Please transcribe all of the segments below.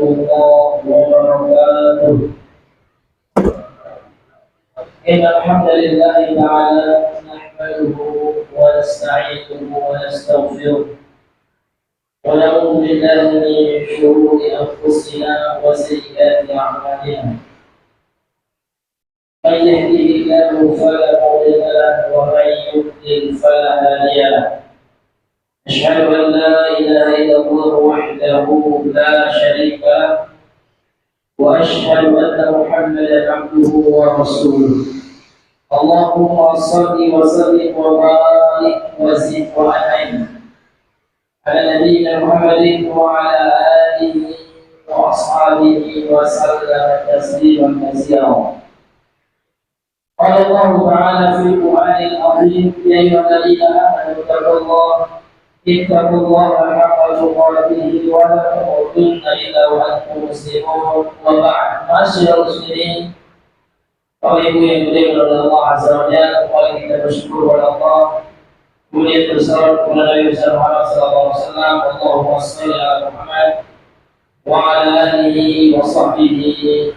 الله وبركاته. إن الحمد لله تعالى نحمده ونستعينه ونستغفره ونعوذ بالله من شرور أنفسنا وسيئات أعمالنا. من يهده الله فلا مضل له ومن يضلل فلا هادي له. أشهد أن لا إله إلا الله وحده لا شريك له وأشهد أن محمدا عبده ورسوله. اللهم صل وسلم وبارك وزد وأنعم على نبينا محمد وعلى آله وأصحابه وسلم تسليما كثيرا. قال الله تعالى في القرآن العظيم: يا أيها الذين آمنوا اتقوا الله حق تقاته ولا تموتن إلا وأنتم مسلمون. وبعد، معاشر المسلمين, Bapak Ibu yang dimuliakan oleh Allah Azza wa Jalla, mari kita bersyukur kepada Allah. Kemudian bersalawat kepada Nabi Muhammad sallallahu alaihi wasallam. Allahumma shalli ala Muhammad wa ala alihi wa sahbihi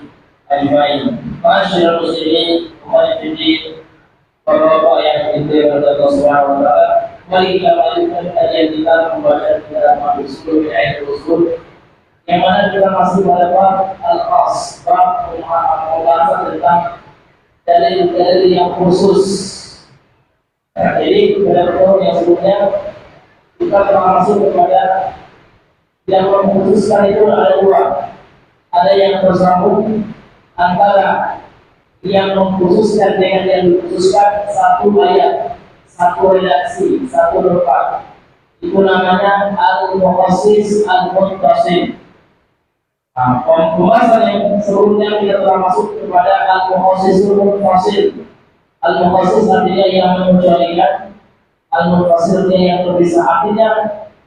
ajmain. Ma'asyiral muslimin, Bapak-bapak yang dimuliakan oleh Allah Subhanahu wa taala, mari kita lanjutkan kajian kita membaca dalam usul yang mana kita masih pada bab al-khas, bab pembahasan tentang dalil-dalil yang khusus. Jadi pada pertemuan yang sebelumnya kita telah masuk kepada yang mengkhususkan itu ada dua. Ada yang bersambung antara yang mengkhususkan dengan yang dikhususkan satu ayat, satu redaksi, satu doa. Itu namanya al-mukhassis al-muttasil. Nah, pembahasan yang sebelumnya kita telah masuk kepada al-mukhassis al-muttasil. Al-mukhassis artinya yang mengecualikan, al-muttasil yang terpisah, artinya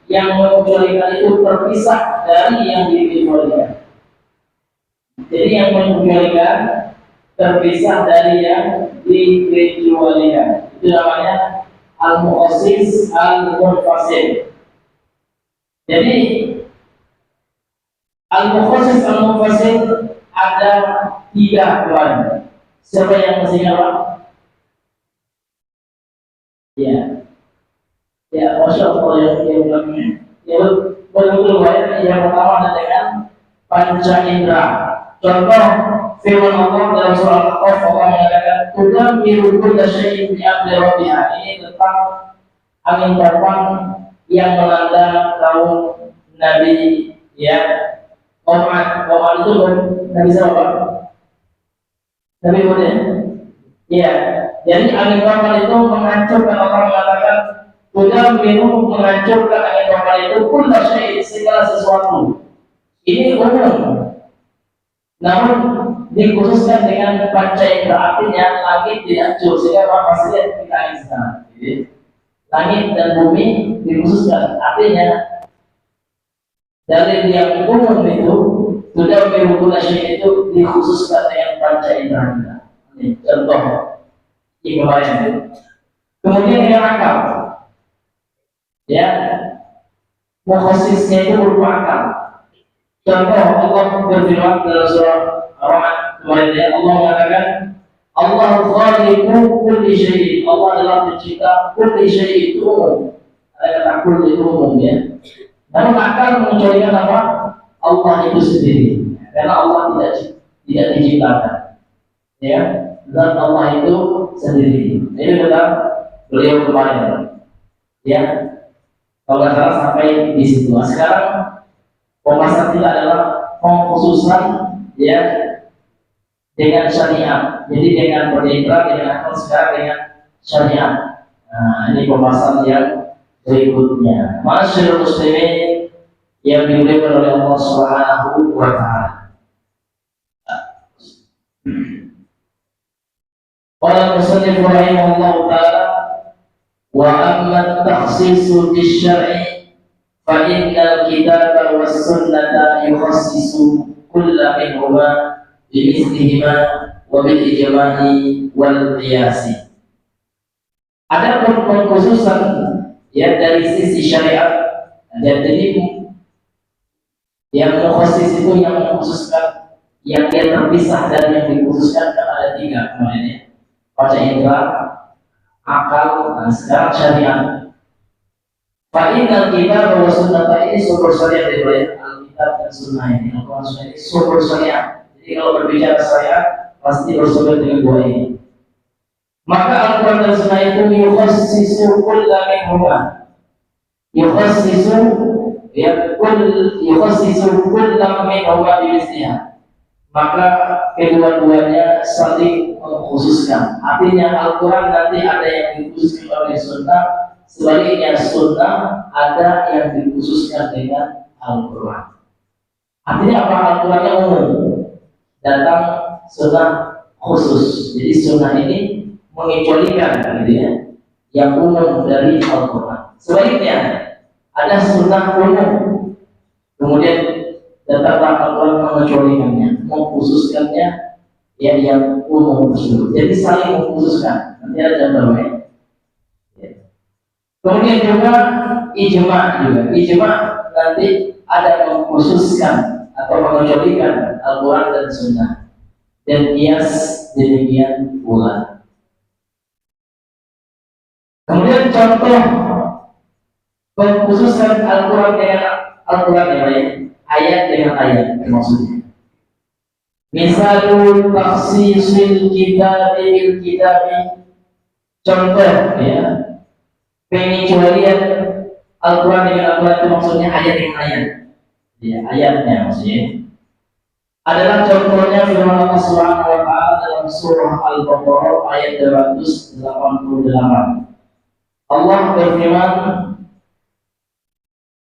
yang mengecualikan itu terpisah dari yang dikecualikan. Jadi yang mengecualikan terpisah dari yang dikecualikan. Itu namanya al-mukhassis al-muttasil. Jadi al-mukhassis al-muttasil ada tiga poin. Siapa yang masih ingat? Ya, masya Allah yang belakangnya. Ya, betul-betul banyak. Yang pertama adalah dengan panca indera. Contoh firman Allah dalam surah Al-Qaf, Allah mengatakan, "Tudammiru kulla syai'in bi amri rabbiha." Ini tentang angin topan yang melanda kaum Nabi, ya. Kaum itu Nabi siapa? Nabi Hud. Ya. Jadi angin topan itu menghancurkan, Allah mengatakan, "Tudammiru," menghancurkan angin topan itu kulla syai'in, segala sesuatu. Ini umum. Namun dikhususkan dengan panca indera, artinya langit tidak hancur sehingga orang pasti lihat kita ini sekarang. Jadi langit dan bumi dikhususkan, artinya dari yang umum itu sudah berhubungan itu dikhususkan dengan panca indera. Ini contoh yang kemarin. Kemudian dengan akal, ya, mukhasisnya itu berupa akal. Contoh Allah berfirman dalam surah Ar-Rahman kemarin, Allah mengatakan, Allah khaliqu kulli syai'in. Allah adalah pencipta kulli syai'in, itu umum. Ada kata kulli itu umum, ya. Namun akal mengecualikan apa? Allah itu sendiri. Karena Allah tidak diciptakan. Ya, zat Allah itu sendiri. Ini benar beliau kemarin. Ya, kalau nggak salah sampai di situ. Nah, sekarang pembahasan kita adalah pengkhususan, ya, dengan syariat. Jadi dengan berinterak dengan akal, sekarang dengan syariat. Nah, ini pembahasan yang berikutnya. Masyaallah muslimin yang dimuliakan oleh Allah Subhanahu wa taala. Qala musannif rahimahullahu taala, wa amma at-takhsisu bisyar'i فإن الكتاب والسنة يخصص كل منهما بمثلهما وبالإجماع والقياس. Ada pengkhususan, ya, dari sisi syariat. Jadi Yang mukhasis itu yang mengkhususkan, yang dia terpisah dan yang dikhususkan kan ada tiga kemarin ya. Pada indra, akal, dan sekarang syariat. Fa'inal kitab bahwa sunnah ini sumber syariat ya, Alkitab dan sunnah ini. Al-Quran sunnah ini sumber syariat. Jadi kalau berbicara syariat pasti bersumber dengan dua ini. Maka Al-Quran dan sunnah itu yukhassisu kulla minhuma. Yukhassisu kulla minhuma bimisliha. Maka kedua-duanya saling mengkhususkan. Artinya Al-Quran nanti ada yang dikhususkan oleh sunnah, sebaliknya sunnah ada yang dikhususkan dengan Al-Quran. Artinya apa? Al-Qurannya umum, datang sunnah khusus. Jadi sunnah ini mengecualikan gitu ya, yang umum dari Al-Quran. Sebaliknya ada sunnah umum, kemudian datanglah Al-Quran mengecualikannya, mengkhususkannya ya yang umum tersebut. Jadi saling mengkhususkan. Nanti ada contohnya. Kemudian juga ijma juga. Ijma nanti ada mengkhususkan atau mengecualikan Al-Quran dan Sunnah. Dan kias demikian pula. Kemudian contoh mengkhususkan Al-Quran dengan Al-Quran yang lain, ayat dengan ayat maksudnya. Misalul takhsisil kitabi bil kitabi, contoh ya, pengecualian Al-Quran dengan Al-Quran itu maksudnya ayat dengan ayat. Ya, ayatnya maksudnya. Adalah contohnya firman Allah Subhanahu wa taala dalam surah Al-Baqarah ayat 288. Allah berfirman,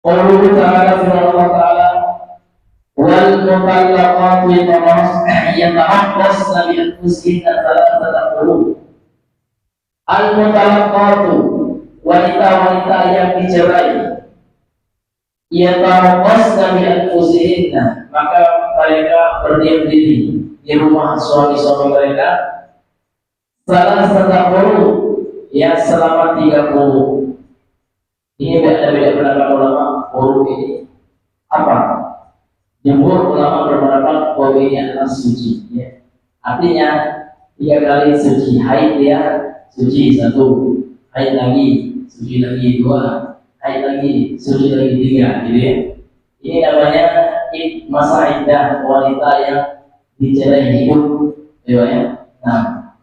Qauluhu ta'ala, firman Allah ta'ala, wal mutallaqatu yatarabbasna bi anfusihinna thalathata quru. Al mutallaqatu, wanita-wanita yang dicerai, yatarabbasna bi anfusihinna, maka mereka berdiam diri di rumah suami-suami mereka thalathata quru, ya selama 30. Ini beda-beda pendapat ulama. Quru ini apa? Jumhur ulama berpendapat bahwa ini adalah suci ya. Artinya 3 kali suci. Haid dia suci 1, haid lagi suci lagi 2, haid lagi suci lagi 3 gitu ya. Ini namanya masa iddah wanita yang dicerai hidup ya. Nah,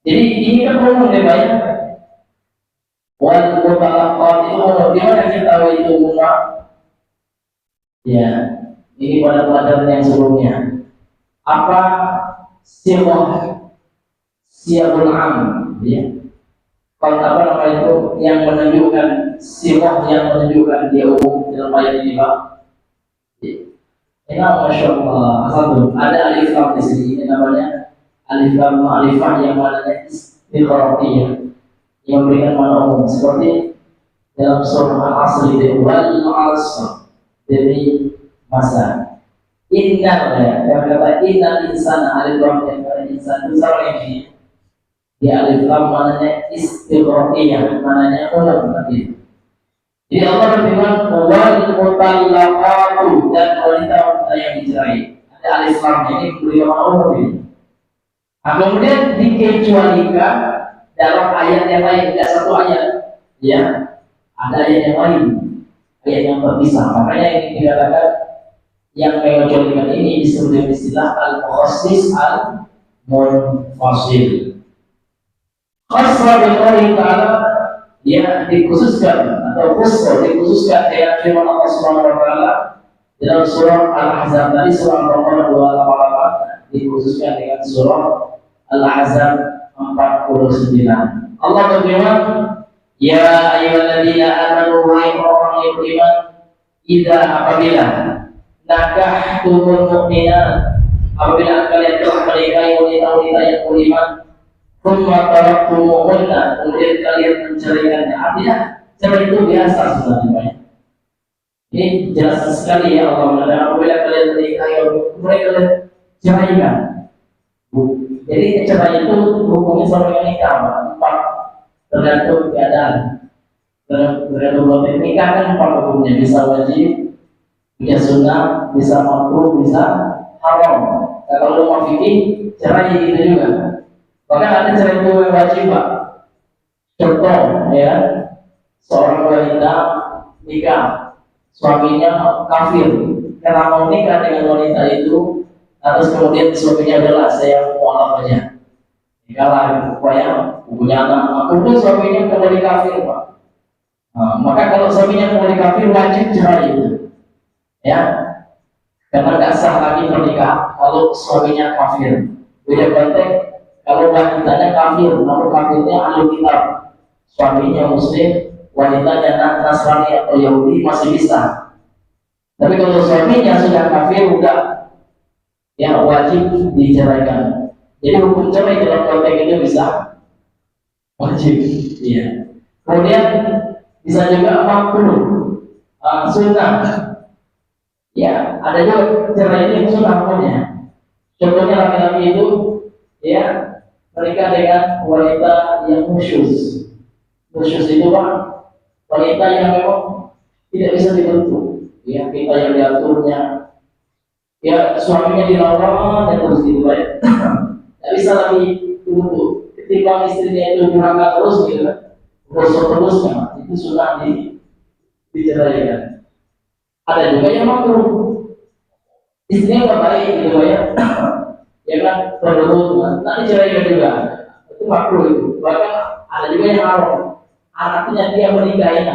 jadi ini kan umum ya Pak ya. Wal mutallaqat itu umum. Di mana kita tahu itu umum? Ya, ini pada pelajaran yang sebelumnya. Apa sighul am ya. Kalau apa nama itu yang menunjukkan sighah yang menunjukkan dia umum dalam ayat ini Pak. Ini Masya Allah. Satu, ada alif lam di sini. Ini namanya alif lam ma'rifah yang maknanya istighraqiyah, yang memberikan makna umum, seperti dalam surah Al-Asr itu wal 'asr, demi masa. Inna ya, kata inna insana, alif lam yang kata insan itu sama ini. Di alif lam maknanya istighraqiyah, maknanya umum tadi. Jadi Allah berfirman wal mutallaqatu, dan wanita-wanita yang dicerai. Ada alif lam ini memberikan makna umum ini. Nah, kemudian dikecualikan dalam ayat yang lain, tidak satu ayat ya, ada ayat yang lain, ayat yang terpisah. Makanya ini dikatakan yang mengecualikan ini disebut dengan istilah al-mukhassis al-munfasil. Khassa biqauli ta'ala, ya dikhususkan atau dikhususkan dengan firman Allah Subhanahu wa taala dalam surah Al-Ahzab tadi, surah Al-Baqarah 288, dikhususkan dengan surah Al-Ahzab 49. Allah berfirman, ya ayyuhalladzina amanu, wahai orang yang beriman, idza apabila nakahtumul mu'minat, apabila kalian telah menikahi wanita-wanita yang beriman, thumma taraktumuhunna, kemudian kalian menceraikannya. Artinya cerai itu biasa sebenarnya. Ini jelas sekali ya Allah mengatakan apabila kalian menikahi mereka kalian ceraikan. Jadi cerai itu hukumnya sama dengan nikah, empat, tergantung keadaan. Tergantung nikah kan empat hukumnya, bisa wajib, Bisa sunnah, bisa makruh, bisa haram. Nah, kalau mau fikih cerai gitu juga. Bahkan ada cerai itu yang wajib Pak. Contoh ya, seorang wanita nikah, suaminya kafir, karena mau nikah dengan wanita itu, terus kemudian suaminya adalah saya mualaf aja, nikah lah supaya punya anak, kemudian suaminya kembali kafir Pak. Nah, maka kalau suaminya kembali kafir wajib cerai itu, ya, karena nggak sah lagi pernikahan kalau suaminya kafir. Beda konteks kalau wanitanya kafir, namun kafirnya ahli kitab, suaminya muslim, wanitanya Nasrani atau Yahudi masih bisa. Tapi kalau suaminya sudah kafir, udah ya wajib diceraikan. Jadi hukum cerai dalam konteks itu bisa wajib. Iya. Kemudian bisa juga makruh, sunnah. Ya, ada juga cerai ini sunnah hukumnya. Contohnya laki-laki itu ya menikah dengan wanita yang khusyus. Khusyus itu Pak, wanita yang memang tidak bisa dibentuk. Ya, kita yang diaturnya. Ya, suaminya dilawan dan terus gitu ya. Tidak bisa lagi dibentuk. Ketika istrinya itu durhaka terus gitu kan, terus-terusnya itu sunnah diceraikan. Ada juga yang makruh, istrinya nggak baik gitu ya, ya kan berhubungan, nanti ceraikan juga, itu makruh itu. Bahkan ada juga yang haram, anaknya dia menikahi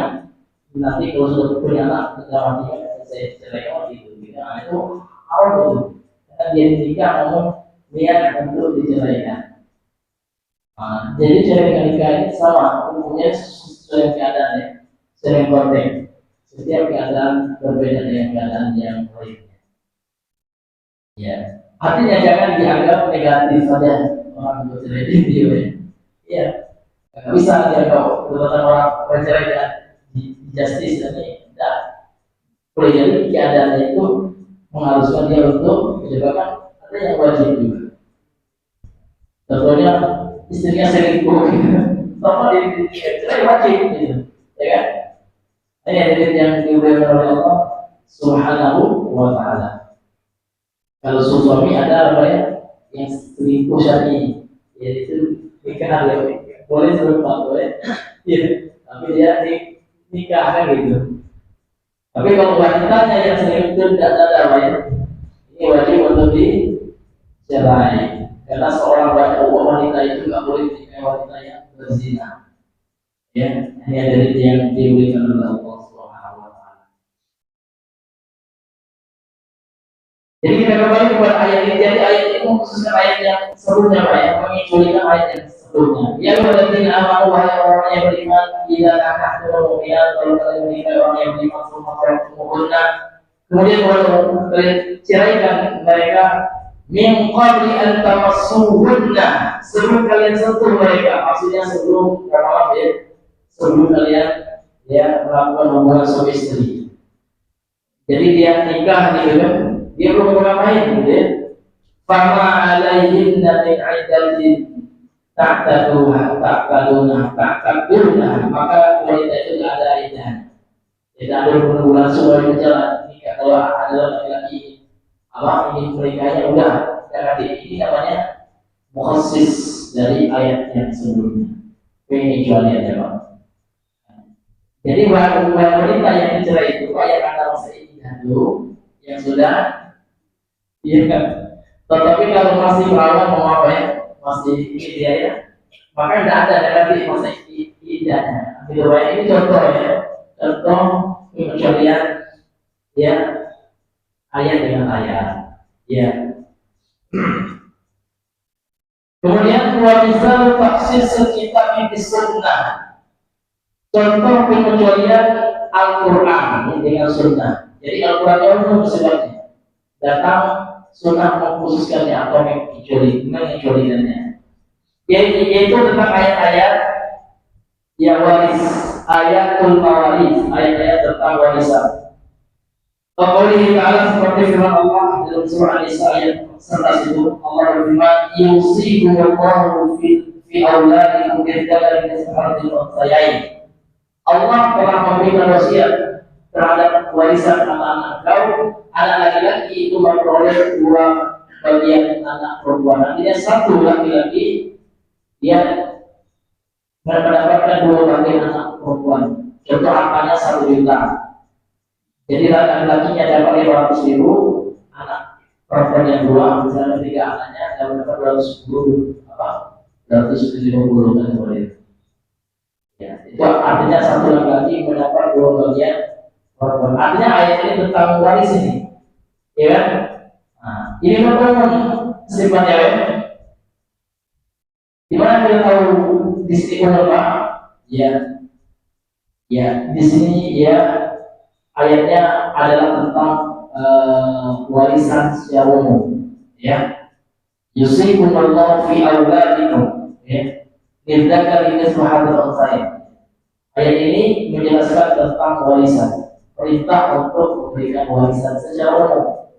nanti kalau sudah punya anak, dalam artinya saya ceraikan gitu, nah, itu haram itu, karena dia nikah namun niat untuk diceraikan. Nah, jadi cerai nikah ini sama, hukumnya sesuai keadaan ya, sesuai konteks. Setiap keadaan berbeda dengan keadaan yang lainnya. Ya, artinya jangan dianggap negatif saja orang bercerai di video ya. Iya, nggak bisa dianggap terutama orang bercerai dan di justice ini tidak boleh. Jadi keadaannya itu mengharuskan dia untuk menyebabkan ada yang wajib juga. Contohnya istrinya selingkuh, sama dia cerai wajib gitu, ya kan? Ini hadis yang diulang oleh Allah Subhanahu wa Ta'ala. Kalau suami ada apa ya yang selingkuh syar'i, yaitu nikah ya, boleh serupa boleh, ya. Tapi dia nikah kan gitu. Tapi kalau wanitanya yang selingkuh tidak ada apa ya, ini wajib untuk dicerai. Karena seorang wanita itu nggak boleh menikahi wanita yang berzina. Ya, ini ada yang diulang oleh Allah. Jadi kita kembali kepada ayat ini. Jadi ayat ini khususnya ayat yang sebelumnya Pak, yang mengecualikan ayat yang sebelumnya. Yang berarti amal wahai orang yang beriman, bila kakak turun mu'minat, kalau kalian menikah orang yang beriman, semua orang mu'minat. Kemudian kalian ceraikan mereka min qabli an tamassuhunna, sebelum kalian sentuh mereka. Maksudnya sebelum sebelum kalian melakukan hubungan suami istri. Jadi dia nikah gitu kan. Dia belum ngapain gitu ya. Fama alaihim min iddatin ta'taduna, maka wanita itu tidak ada iddah. Tidak ada bulan suami berjalan nikah. Kalau ada laki-laki ingin menikahnya udah, karena ini namanya mukhassis dari ayat yang sebelumnya. Pengecualian ya Pak. Jadi wanita yang dicerai itu yang ada masa iddah dulu, yang sudah. Iya kan? Tetapi kalau masih perawan mau apa ya, masih ini dia ya, maka tidak ada nanti masa idahnya. Ini contoh ya, contoh pengecualian ya ayat dengan ayat. Ya. Kemudian misal tafsir sekitar di sunnah. Contoh pengecualian Al-Quran dengan sunnah. Jadi Al-Quran itu sebabnya datang sunnah mengkhususkannya atau mengecualikannya. Yaitu tentang ayat-ayat yang waris, ayatul mawaris, ayat-ayat tentang warisan. Allah Ta'ala seperti firman Allah dalam surah An-Nisa ayat 11 itu, Allah berfirman, yusikumullahu fi auladikum bidzakari mithlu hadzil unthayain. Allah telah memberikan wasiat terhadap warisan anak-anak kau, anak laki-laki itu memperoleh 2 bagian anak perempuan. Artinya satu laki-laki dia mendapatkan 2 bagian anak perempuan. Contoh hartanya 1 juta. Jadi laki-lakinya dapat 500.000, anak perempuan yang 2, misalnya 3 anaknya dapat 250 kan boleh. Ya, itu artinya satu laki-laki mendapat 2 bagian perempuan. Artinya ayat ini tentang waris ini, ya kan? Nah, ini memang sifatnya ya. Gimana kita tahu di sini apa? Ya, di sini ya ayatnya adalah tentang warisan secara umum. Ya, yusikumullahu fi awladikum. Ya, lidzakari mithlu hadzal unsayyin. Ayat ini menjelaskan tentang warisan, perintah untuk memberikan warisan secara umum.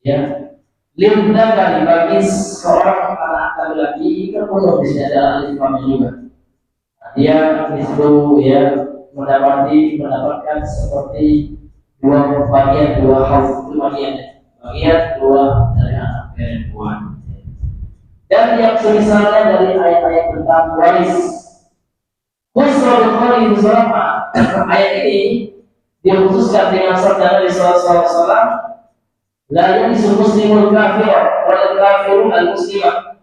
Ya, lidzakari bagi seorang anak laki-laki terpenuh di sini ada alif lam juga. Dia disuruh ya mendapatkan seperti 2 bagian, 2 hal bagian 2 dari anak perempuan. Dan yang semisalnya dari ayat-ayat tentang waris, khusus Bukhari bersama ayat ini dikhususkan dengan sabda Nabi sallallahu alaihi wasallam, la yurisu muslimul kafir wal kafiru al muslimah.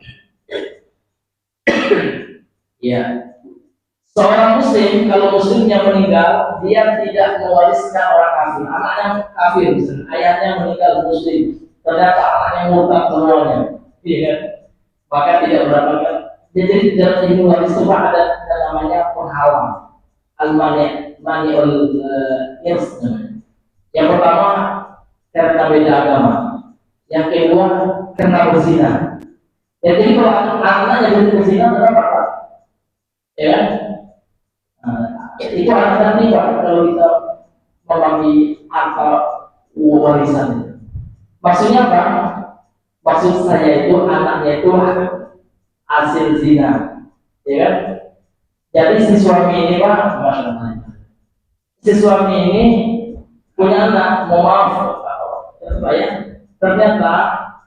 Ya, seorang muslim kalau muslimnya meninggal, dia tidak mewariskan orang kafir. Anaknya kafir, ayahnya meninggal muslim, ternyata anaknya murtad semuanya, iya kan? Maka tidak mendapatkan. Jadi dalam ilmu waris itu ada namanya penghalang, al-mani'ul irs. Yang pertama karena beda agama, yang kedua karena berzina. Jadi kalau anaknya jadi berzina, kenapa? Ya kan? Itu anak nanti Pak, kalau kita membagi akal warisan. Maksudnya apa? Maksud saya itu anaknya itu hasil zina, ya kan? Jadi si suami ini Pak, si suami ini punya anak, mau maaf, ternyata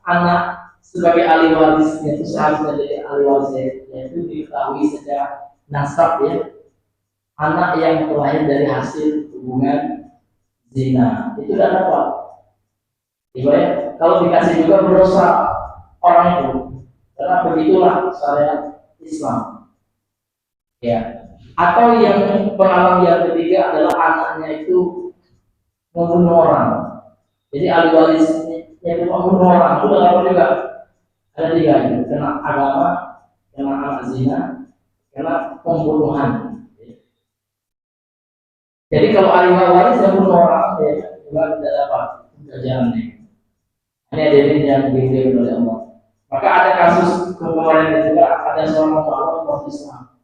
anak sebagai ahli warisnya itu seharusnya jadi ahli warisnya, yaitu diketahui secara nasab ya. Anak yang terlahir dari hasil hubungan zina itu tidak dapat. Dibayar kalau dikasih juga berdosa orang itu, karena begitulah syariat Islam. Ya. Atau yang pengalaman yang ketiga adalah anaknya itu membunuh orang. Jadi ahli warisnya itu membunuh orang itu dapat juga. Ada 3 itu, kena agama, kena anak zina, kena pembunuhan. Jadi kalau ahli waris yang bunuh orang, dia juga tidak dapat ganjarannya. Ini ada yang diberi oleh Allah. Maka ada kasus kemarin juga ada seorang orang masuk Islam.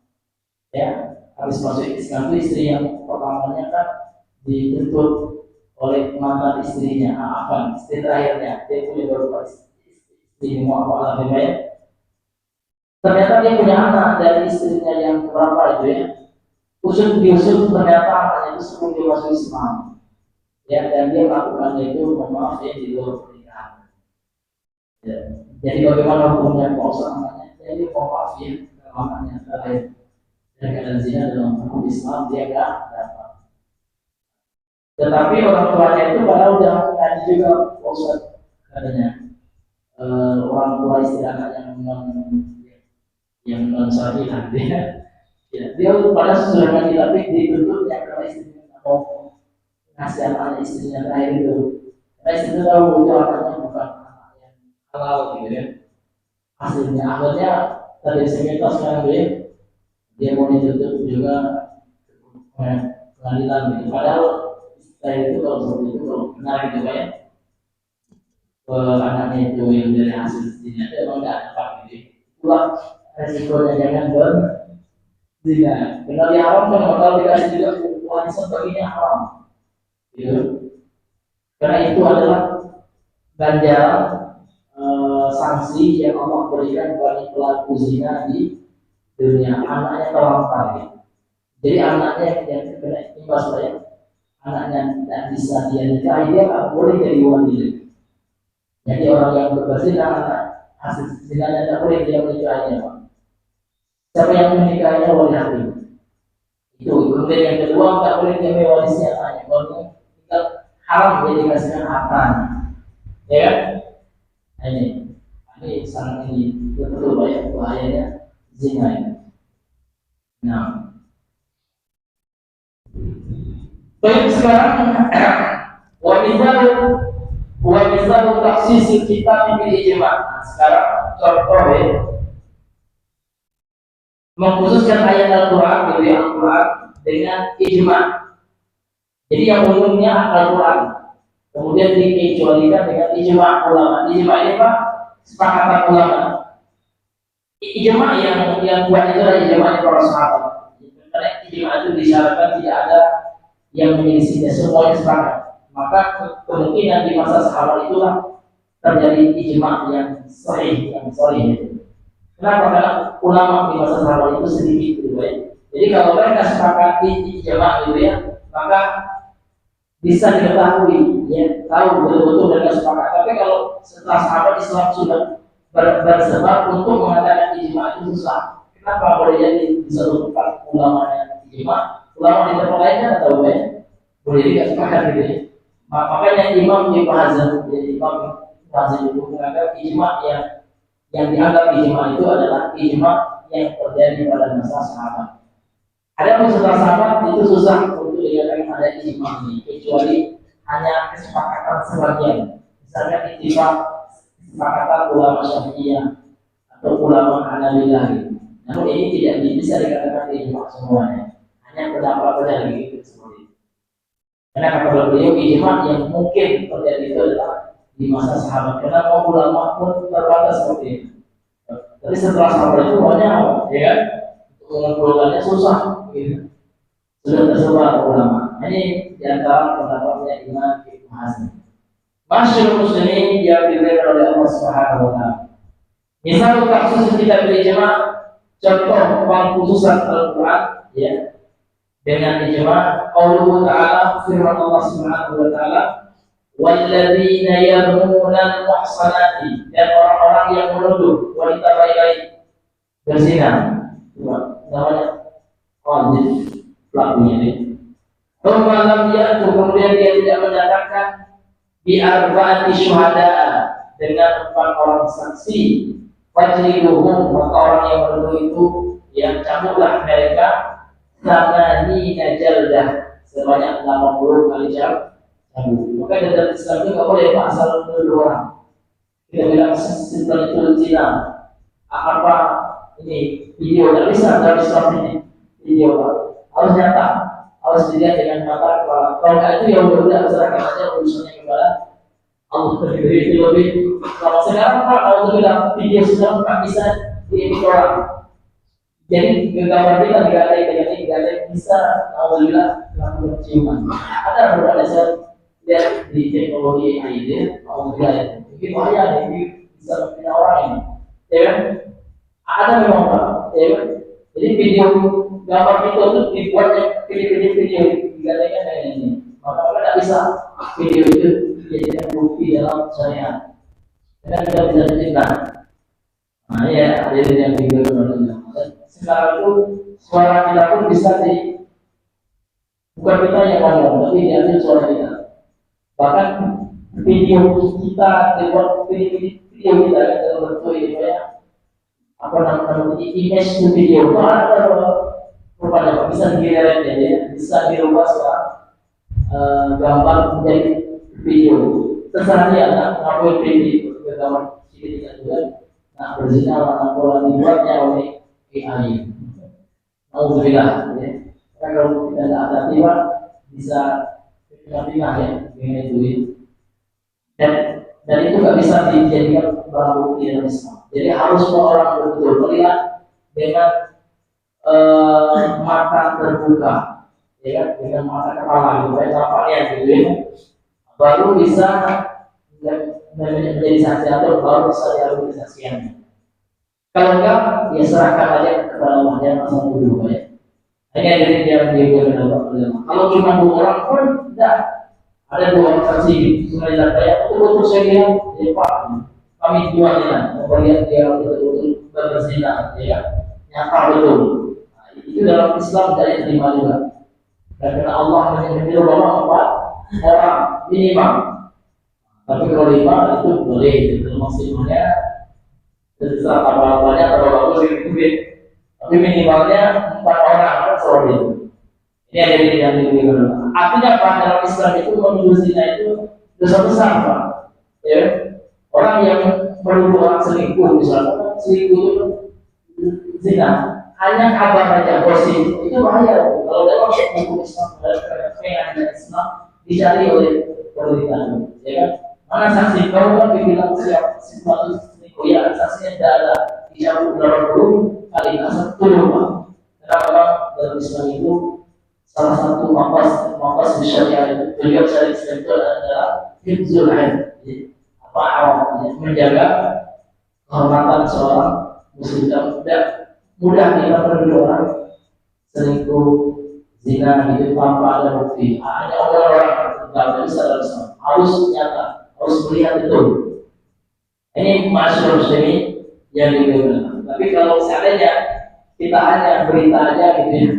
Ya, habis masuk Islam itu istri yang pertamanya kan dituntut oleh mantan istrinya, istri terakhirnya, dia punya beberapa istri muamalah ya. Ternyata dia punya anak dari istrinya yang berapa itu ya. Diusut ternyata anaknya itu sebelum dia masuk Islam. Ya, dan dia melakukannya itu maaf ya di luar pernikahan. Ya. Jadi bagaimana hukumnya kalau anaknya? Jadi maaf ya anaknya terakhir dan keadaan zina dalam hukum Islam dia nggak dapat. Tetapi orang tuanya itu padahal udah ngaji juga Ustaz katanya orang tua istri anak yang non syar'i dia. Ya, dia pada sudah ngaji tapi dituntut ya karena istrinya mau ngasih anaknya istrinya terakhir itu. Karena istrinya tahu itu anaknya bukan anak yang halal gitu ya. Hasilnya akhirnya tadi sekitar sekarang dia mau dituntut juga pengadilan gitu. Padahal saya itu kalau seperti itu kalau benar gitu ya, anaknya itu yang dari hasil istrinya itu emang nggak dapat gitu. Itulah resikonya jangan zina. Benar diharamkan, kalau dikasih juga warisan baginya haram. Gitu. Karena itu adalah ganjaran sanksi yang Allah berikan bagi pelaku zina di dunia. Anaknya terlantar. Gitu. Jadi anaknya yang kena imbas saya anaknya tidak bisa dia nikahi, dia nggak boleh jadi wali. Jadi orang yang berzina, anak hasil zinanya tidak boleh dia menikahinya, Pak. Siapa yang menikahinya wali hakim. Itu. Kemudian yang kedua, nggak boleh dia mewarisnya anaknya. Kalau kita haram dia dikasihkan hartanya, ya kan? Nah, ini sangat ini betul banyak bahayanya zina ini. Nah, baik sekarang wamizalu taksis kita bil ijma. Sekarang contoh ya, mengkhususkan ayat Al-Quran dari Al-Quran dengan ijma. Jadi yang umumnya Al-Quran, kemudian dikecualikan dengan ijma ulama. Ijma ini apa? Sepakatan ulama. Ijma yang buat itu adalah ijma para sahabat. Karena ijma itu disyaratkan tidak ada yang menyelisihinya, semuanya sepakat. Maka kemungkinan di masa sahabat itulah terjadi ijma yang sahih, yang sahih. Kenapa? Karena ulama di masa sahabat itu sedikit gitu ya. Jadi kalau mereka sepakati ijma gitu ya, maka bisa diketahui ya, tahu betul-betul mereka sepakat. Tapi kalau setelah sahabat Islam sudah bersebar untuk mengatakan ijma itu susah. Kenapa boleh jadi bisa lupa ulamanya ijma? Ulama di tempat lain kan tahu ya, boleh jadi nggak sepakat gitu ya. Makanya Imam Ibnu Hazm, Imam Ibnu Hazm itu menganggap ijma yang dianggap ijma itu adalah ijma yang terjadi pada masa sahabat. Ada setelah sahabat itu susah untuk dikatakan ada ijma ini, kecuali hanya kesepakatan sebagian. Misalnya kesepakatan ulama Syafi'iyah atau ulama Hanabilah. Namun ini tidak bisa dikatakan ijma semuanya, hanya pendapat-pendapat gitu seperti itu. Karena kata beliau ijma yang mungkin terjadi itu adalah di masa sahabat. Karena mau ulama pun terbatas seperti itu. Tapi setelah sahabat itu banyak, ya kan? Untuk mengumpulkannya susah, gitu. Sudah tersebar ulama. Ini diantara pendapatnya Imam Ibnu Hazm. Masyhur muslimin yang diberi oleh Allah Subhanahu wa taala. Misal kasus kita ijma, contoh pengkhususan Al-Quran ya, dengan ijma qaulullah ta'ala, firman Allah Subhanahu wa taala, walladzina yarmuna al-muhsanati, dan orang-orang yang menuduh wanita baik-baik berzina. Namanya qadzif pelakunya ini. Kemudian kemudian dia tidak mendatangkan bi arba'ati syuhada, dengan 4 orang saksi. Fajriduhum, maka orang yang menuduh itu yang cabutlah mereka tsamaniina jaldah, sebanyak 80 kali cabut. Maka dalam Islam itu nggak boleh asal menuduh orang. Kita bilang setelah itu zina, apa ini video, nggak bisa dalam Islam ini video, harus nyata, harus dilihat dengan mata kepala. Kalau nggak itu ya udah serahkan aja urusannya kepada Allah. Itu lebih. Kalau sekarang Pak, kalau bilang video sudah nggak bisa diedit orang. Jadi gambar kita digadai bisa alhamdulillah melakukan ciuman. Ada beberapa dasar lihat di teknologi ini, alhamdulillah itu bahaya, ini bisa membina orang ini. Ya kan? Ada memang Pak, ya kan? Jadi video gambar itu dibuat video digadaikan kayak ini. Maka tidak bisa video itu dijadikan bukti dalam syariat. Karena kita bisa diciptakan. Nah ya, ada yang video itu. Sekarang itu suara kita pun bisa bukan kita yang ngomong, tapi diambil suara kita. Bahkan video kita dibuat video kita dalam bentuk ini ya, apa namanya image video itu ada rupanya bisa digeret ya, bisa dirubah sekarang gambar menjadi video. Terserah dia nak ngapain video gambar sedikit juga. Nah berzina mana pola dibuatnya oleh AI. Alhamdulillah ya. Kalau kita tidak ada tiba bisa pindah ya dengan itu. Dan itu nggak bisa dijadikan barang bukti dalam Islam. Jadi harus orang betul melihat dengan mata terbuka, ya kan? Dengan mata kepala gitu, tampaknya gitu ya. Baru bisa menjadi saksi atau baru bisa diambil kesaksiannya. Kalau enggak, ya serahkan aja kepada Allah yang asal dulu ya. Ini ada yang dibuat ulama. Kalau cuma 2 orang pun tidak. Ada 2 orang saksi sungai saya betul-betul saya lihat ya Pak, kami duanya melihat dia betul-betul berzina ya, nyata betul. Nah, itu dalam Islam tidak diterima juga. Karena Allah menyebut bahwa 4 orang minimal. Tapi kalau 5 itu boleh, itu maksimalnya terserah apa-apanya atau bagus itu. Tapi minimalnya 4 orang kan seperti itu. Ini ada yang diberikan. Artinya apa? Dalam Islam itu menuduh zina itu dosa besar, Pak. Ya, orang yang menuduh orang selingkuh misalnya, selingkuh itu zina, hanya kabar saja gosip itu bahaya. Kalau dalam hukum Islam, dalam Islam dicari oleh pemerintah, ya kan? Mana saksi kau kan dibilang siapa sesuatu selingkuh ya, saksinya tidak ada, dicabut berapa puluh kali asal tuduh, Pak. Kenapa dalam Islam itu salah satu makas syariah itu beliau syariah Islam itu adalah hifzul ilm, menjaga kehormatan seorang muslim dan tidak mudah kita menuduh orang selingkuh, zina gitu tanpa ada bukti. Hanya orang-orang tidak bisa harus nyata, harus melihat betul. Ini masyhur muslimin yang digunakan. Tapi kalau seandainya kita hanya berita aja gitu ya,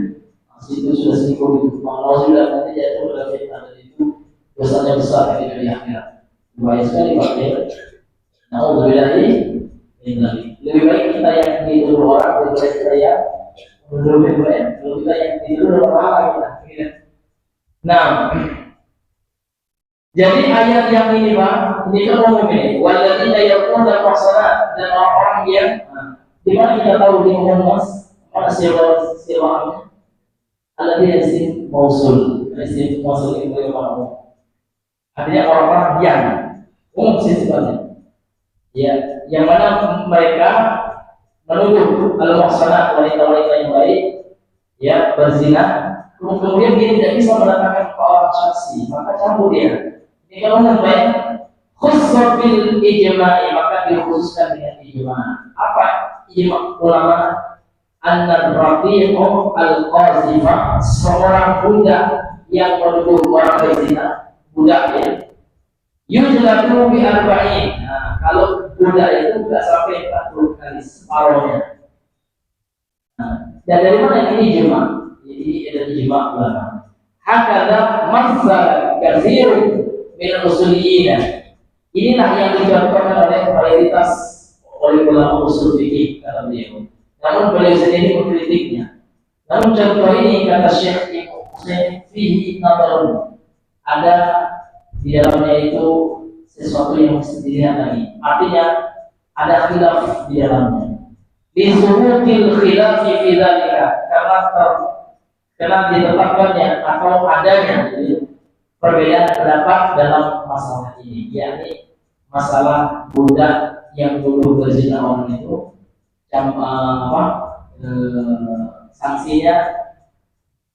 itu sudah selingkuh itu, kalau sudah nanti jatuh dalam fitnah dan itu dosanya besar di dunia akhirat. Bahaya sekali Pak ya. Lebih baik kita yang dituduh orang, lebih baik kita yang menuduh kita yang dituduh orang kita. Nah, jadi ayat yang ini Pak, ini kan umum ini. Walladzina yaquluna al-muhsanat, dan orang-orang yang di mana kita tahu di umum Mas, mana siapa Alladhi isim mausul itu bermakna artinya orang-orang yang umum sifatnya ya, yang mana mereka menuduh al-muhsanat, wanita-wanita yang baik ya berzina, kemudian dia tidak bisa mendatangkan orang saksi, maka cabut dia. Ini kalau namanya khusus bil ijma'i, maka dikhususkan dengan ijma'. Apa ijma' ulama? An-Rafi'u al-Qazifah, seorang budak yang menuduh orang berzina, budak ya. Yujladu bi arba'in. Nah, kalau budak itu tidak sampai 40 kali separuhnya. Nah, dan dari mana ini ijma'? Jadi ada ijma' ulama. Hakada masal katsir min usuliyyin. Inilah yang dicontohkan oleh mayoritas oleh ulama usul fikih kata beliau. Namun beliau sendiri mengkritiknya. Namun contoh ini kata Syekh Ibnu Utsaimin fihi nadarun. Ada di dalamnya itu sesuatu yang mesti dilihat lagi. Artinya ada khilaf di dalamnya. Di subutil khilaf fi dzalika, karena ditetapkannya atau adanya perbedaan pendapat dalam masalah ini, yakni masalah budak yang dulu berzina orang itu sanksinya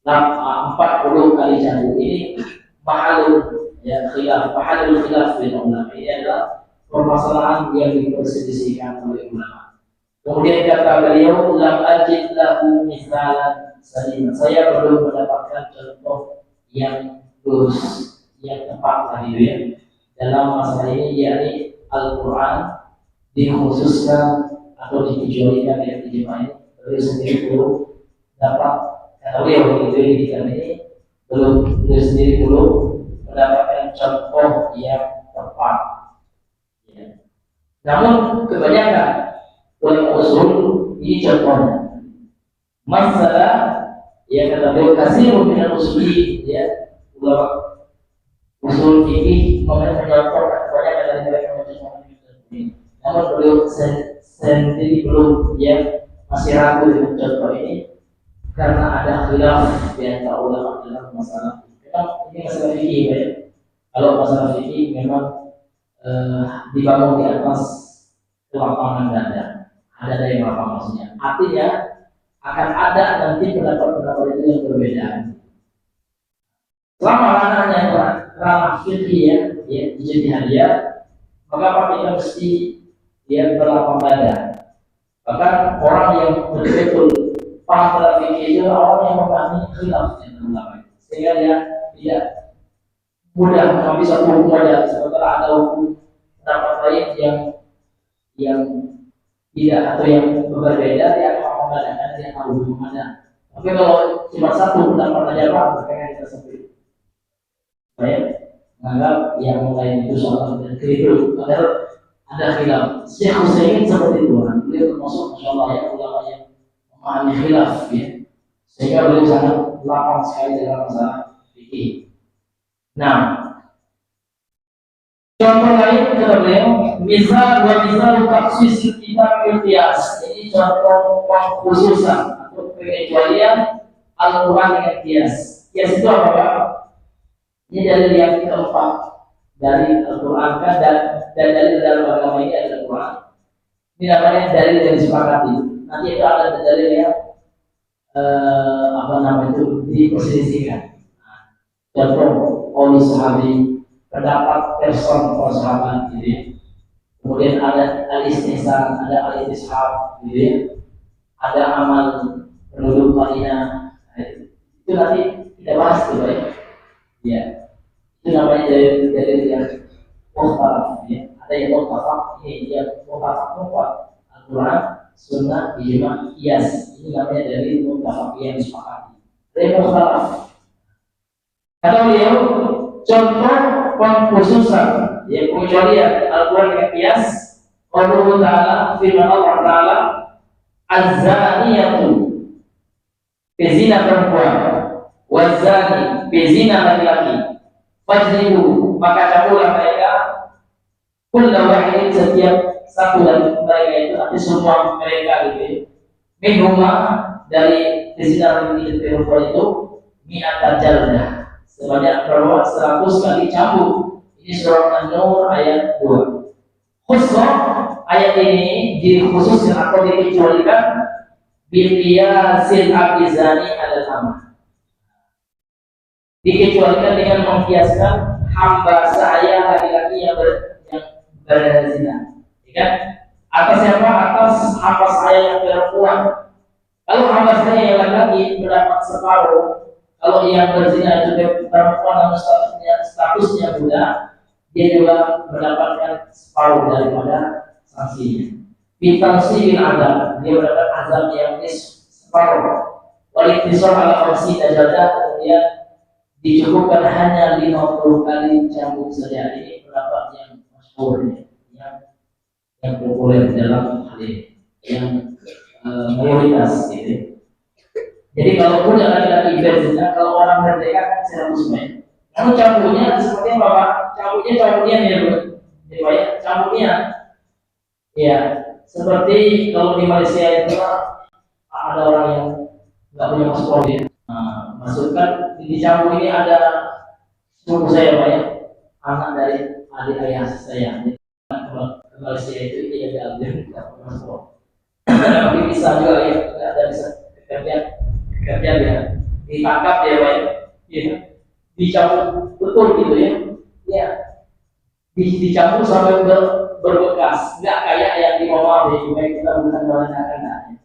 40 kali cabut. Ini mahalul khilaf bin ulama. Ini adalah permasalahan yang diperselisihkan oleh ulama. Kemudian kata beliau, lam ajid lahu misalan salim. Saya belum mendapatkan contoh yang lurus, yang tepat tadi ya dalam masalah ini, yakni Al-Quran dikhususkan atau dikecualikan dari ijma' ini. Beliau sendiri belum dapat, kata beliau itu ini beliau sendiri belum mendapatkan contoh yang tepat ya. Namun kebanyakan ulama usul ini contohnya masalah ya, kata beliau kasih min al-usuli ya, ulama usul fikih mencontohkan kebanyakan dari mereka mencontohkan ini. Namun beliau sendiri belum ya, masih ragu dengan contoh ini karena ada khilaf di antara ulama dalam masalah. Memang ini masalah fikih ya. Kalau masalah fikih memang dibangun di atas kelapangan dada. Ada yang lapang maksudnya. Artinya akan ada nanti pendapat-pendapat itu yang berbeda. Selama ranahnya ranah fikih ya, ijtihadiyah, maka kita mesti dia berlapang dada. Bahkan orang yang betul-betul paham fikih itu orang yang memahami khilaf yang ulama, sehingga dia mudah mengambil satu hukum aja, sementara ada hukum pendapat lain yang tidak atau yang berbeda, dia akan mengadakan dia tahu hukum mana. Tapi kalau cuma satu pendapat aja pak, makanya kita sebut baik menganggap yang lain itu salah dan keliru, padahal ada khilaf. Syekh Utsaimin seperti itu kan, beliau termasuk masyaallah ya ulama yang memahami khilaf ya, sehingga beliau sangat lapang sekali dalam masalah fikih. Nah, contoh lain kata beliau, misal taksis kita qiyas. Ini contoh pengkhususan atau pengecualian Al-Quran dengan qiyas. Qiyas itu apa ya? Ini dalil yang keempat dari Al-Quran kan, dan dalil dalam agama ini adalah Al-Quran. Ini namanya dalil yang disepakati. Nanti itu ada dalil yang itu diperselisihkan. Contoh oleh sahabi, pendapat person sahabat gitu ya. Kemudian ada al-istihsan, ada al-istishab gitu ya. Ada amal penduduk Madinah. Itu nanti kita bahas gitu ya. Ya. Itu namanya dari yang mukhtalaf ya. Ada yang mukhtalaf, ini yang mukhtalaf Al-Quran, Sunnah, Ijma, Qiyas. Ini namanya dari mukhtalaf yang disepakati. Dari mukhtalaf. Kata beliau, contoh pengkhususan yang pengecualian Al-Quran dengan qiyas, Allah Ta'ala firman Allah Ta'ala, az-zaniyatu bezina perempuan, waz-zani bezina laki-laki, fajribu maka campurlah mereka, kullu wahidin setiap satu dari mereka itu, arti semua mereka gitu, minhuma dari bezina laki-laki perempuan itu, mi'ata jaldah, sebanyak berapa 100 kali cambuk. Ini surah An-Nur ayat 2. Khusus ayat ini dikhususkan atau dikecualikan biqiyasil abizani adalah sama. Dikecualikan dengan mengkiaskan hamba saya laki-laki yang berzina. Ya, atas siapa? Atas hamba saya yang perempuan. Kalau hamba saya yang laki-laki mendapat separuh. Kalau yang berzina itu perempuan namun statusnya budak, dia juga mendapatkan separuh daripada sanksinya. Bitansibil adab, dia mendapat azab yang separuh. Walitisor ala khawsi tajadah, kemudian dicukupkan hanya 50 kali cambuk saja. Ini pendapat yang masyhur, yang populer dalam hal ini, yang mayoritas gitu. Jadi kalau punya laki-laki berzina, kalau orang merdeka kan 100 men. Namun cambuknya seperti apa Pak? Cambuknya ya Bu. Ya, cambuknya ya seperti kalau di Malaysia itu ada orang yang nggak punya paspor ya. Nah, masukkan di cambuk ini ada sepupu saya Pak ya, anak dari adik ayah saya. Ke Malaysia itu dia diambil nggak punya paspor. Tapi bisa juga ya, nggak ada bisa kerja dia ditangkap dia Pak ya. Dicambuk betul gitu ya, ya dicambuk sampai berbekas, nggak kayak yang di bawah di kita bukan merencanakan,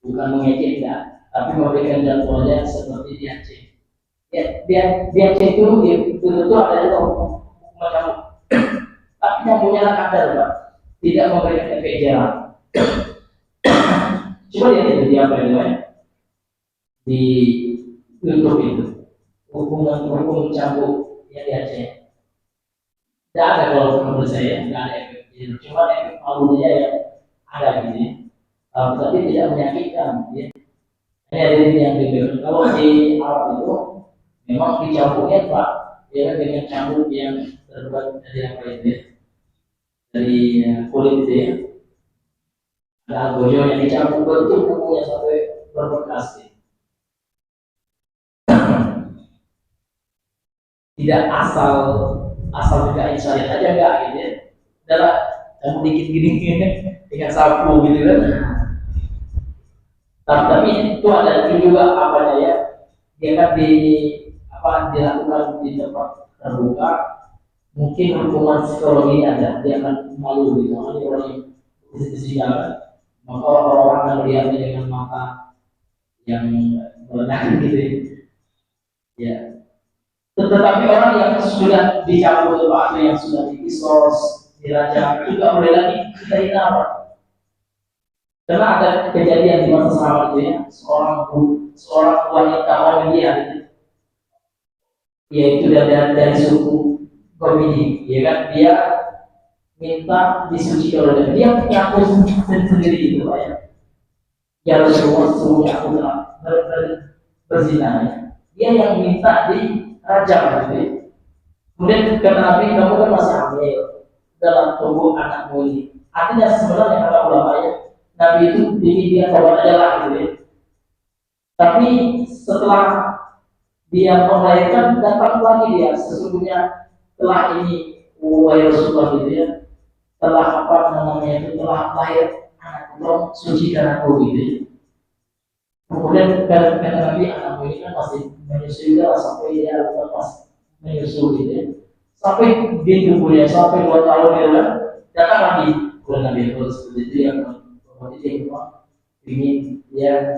bukan mengejek tidak, tapi memberikan jadwalnya seperti di Aceh. Ya, di Aceh itu betul-betul ada itu macam, tapi nyambungnya kadar Pak, tidak memberikan efek jerah. Coba lihat itu di apa itu ya, di YouTube itu. Hukum cambuk yang di Aceh. Tidak ada kalau menurut saya, tidak ada efek. Cuma efek malunya yang ada gitu. Tapi tidak menyakitkan. Ya. Hanya dari yang diberikan. Kalau di Arab itu memang dicambuknya Pak, ya dengan cambuk yang terbuat dari apa itu ya? Dari kulit itu ya. Ada algojo yang dicambuk betul kukunya sampai berbekas. Ya. Tidak asal juga insyaallah aja enggak gitu ya. Adalah kamu dikit gini dengan sapu gitu kan. Tapi itu ada juga apa ya? Dia kan dilakukan di tempat terbuka, mungkin hukuman psikologi ada, dia akan malu gitu. Ini orang yang di jalan, maka orang-orang yang melihatnya dengan mata yang berenang gitu ya. Tetapi orang yang sudah dicabut atau yang sudah dikisos, dirajam, itu nggak boleh lagi kita hina. Karena ada kejadian di masa sahabat itu ya, seorang wanita Muhammadiyah gitu, yaitu dari suku Qomidi, ya kan, dia minta disuci oleh dia mengaku sendiri itu ya. Ya Rasulullah, sesungguhnya aku telah berzina ya. Dia yang minta dirajam gitu ya. Kemudian kata Nabi, kamu kan masih hamil dalam tubuh anakmu ini. Artinya sebenarnya kata ulama ya, Nabi itu dia bawa aja lah gitu ya. Tapi setelah dia melahirkan, datang lagi dia, sesungguhnya telah ini wahai Rasulullah gitu ya, telah apa namanya itu, telah lahir anak sucikan aku gitu ya. Kemudian kata Nabi, anakmu ini kan masih menyusui juga sampai dia lepas menyusui gitu ya. Sampai dia tubuhnya sampai 2 tahun dia kan, datang lagi bulan Nabi itu seperti itu yang itu ingin dia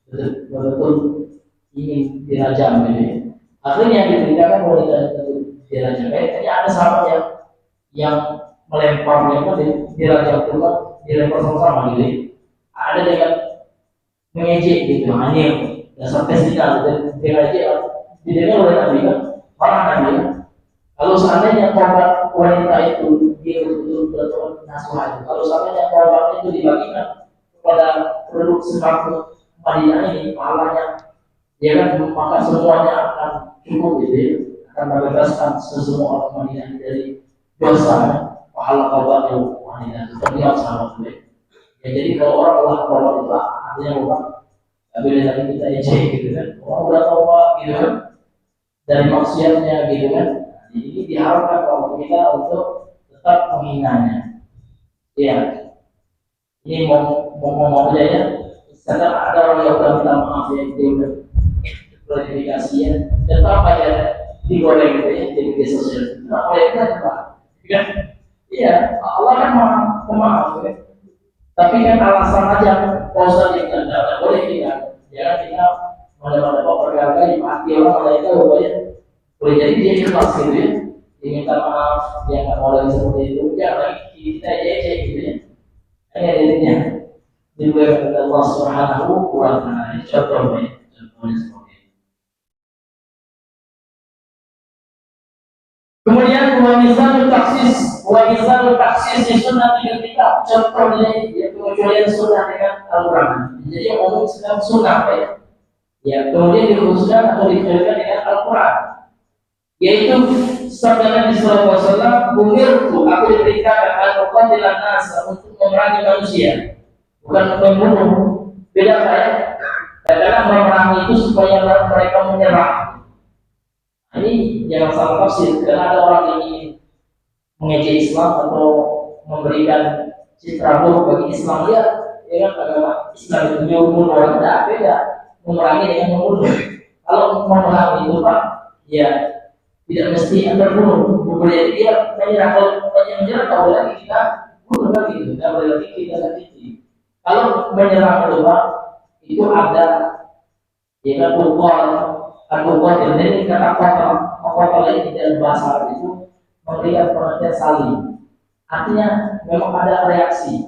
betul-betul ingin dirajam gitu ya. Akhirnya diberitakan wanita itu dirajam. Jadi ada sahabat yang melemparnya kan dirajam Tuhan, dilempar sama gitu ya. Ada dengan mengejek gitu, hanya dasar testikal dan dirajam didengar oleh Nabi kan, marah Nabi kan. Kalau seandainya korban wanita itu dia betul-betul nasuha itu, kalau seandainya korban itu dibagikan kepada penduduk sekitar Madinah ini, pahalanya dia kan, maka semuanya akan cukup gitu ya, akan membebaskan semua orang Madinah dari dosa ya. Pahala korban wanita itu terlihat sangat baik. Ya, jadi kalau orang Allah korban itu artinya bukan tapi lagi kita ejek gitu kan, orang udah taubat gitu kan dari maksiatnya gitu kan. Ini diharapkan kalau kita untuk tetap menghinanya. Ya, ini mau aja ya. Sekarang ada orang yang udah minta maaf ya, dia udah klarifikasi ya, tetap aja digoreng gitu ya, di media sosial. Nah, oleh itu apa? Kan? Iya, Allah kan maaf ya. Tapi kan alasan aja dosa yang tidak boleh kita. Jangan kita mana-mana perkara yang mati orang ada itu boleh. Boleh jadi dia ikhlas gitu ya, dia minta maaf, dia nggak mau lagi seperti itu, jangan kita ejek gitu ya. Ini adanya juga kata Allah Subhanahu wa Ta'ala. Contohnya seperti itu. Kemudian wajizal taksis di sunnah ketika contohnya yaitu kecualian sunnah dengan Al-Quran. Jadi yang umum sedang sunnah ya. Ya, kemudian dikhususkan atau dikecualikan dengan Al-Quran. Yaitu sabda Nabi sallallahu alaihi wasallam, "Umirtu, aku diperintahkan al-muqatilan nas untuk memerangi manusia, bukan membunuh." Beda saya. Kadang memerangi itu supaya mereka menyerah. Ini jangan salah tafsir, karena ada orang yang ingin mengejek Islam atau memberikan citra buruk bagi Islam dia, kan agama Islam itu membunuh orang, tidak beda memerangi dengan membunuh. Kalau memerangi itu Pak, ya tidak mesti terbunuh, boleh dia menyerah. Kalau menyerah, tak boleh lagi kita bunuh lagi, tidak boleh lagi kita sakiti. Kalau menyerah itu Pak, itu ada ya kan pukul ini kata kotor lain dalam bahasa Arab itu memberikan pengertian saling. Artinya memang ada reaksi,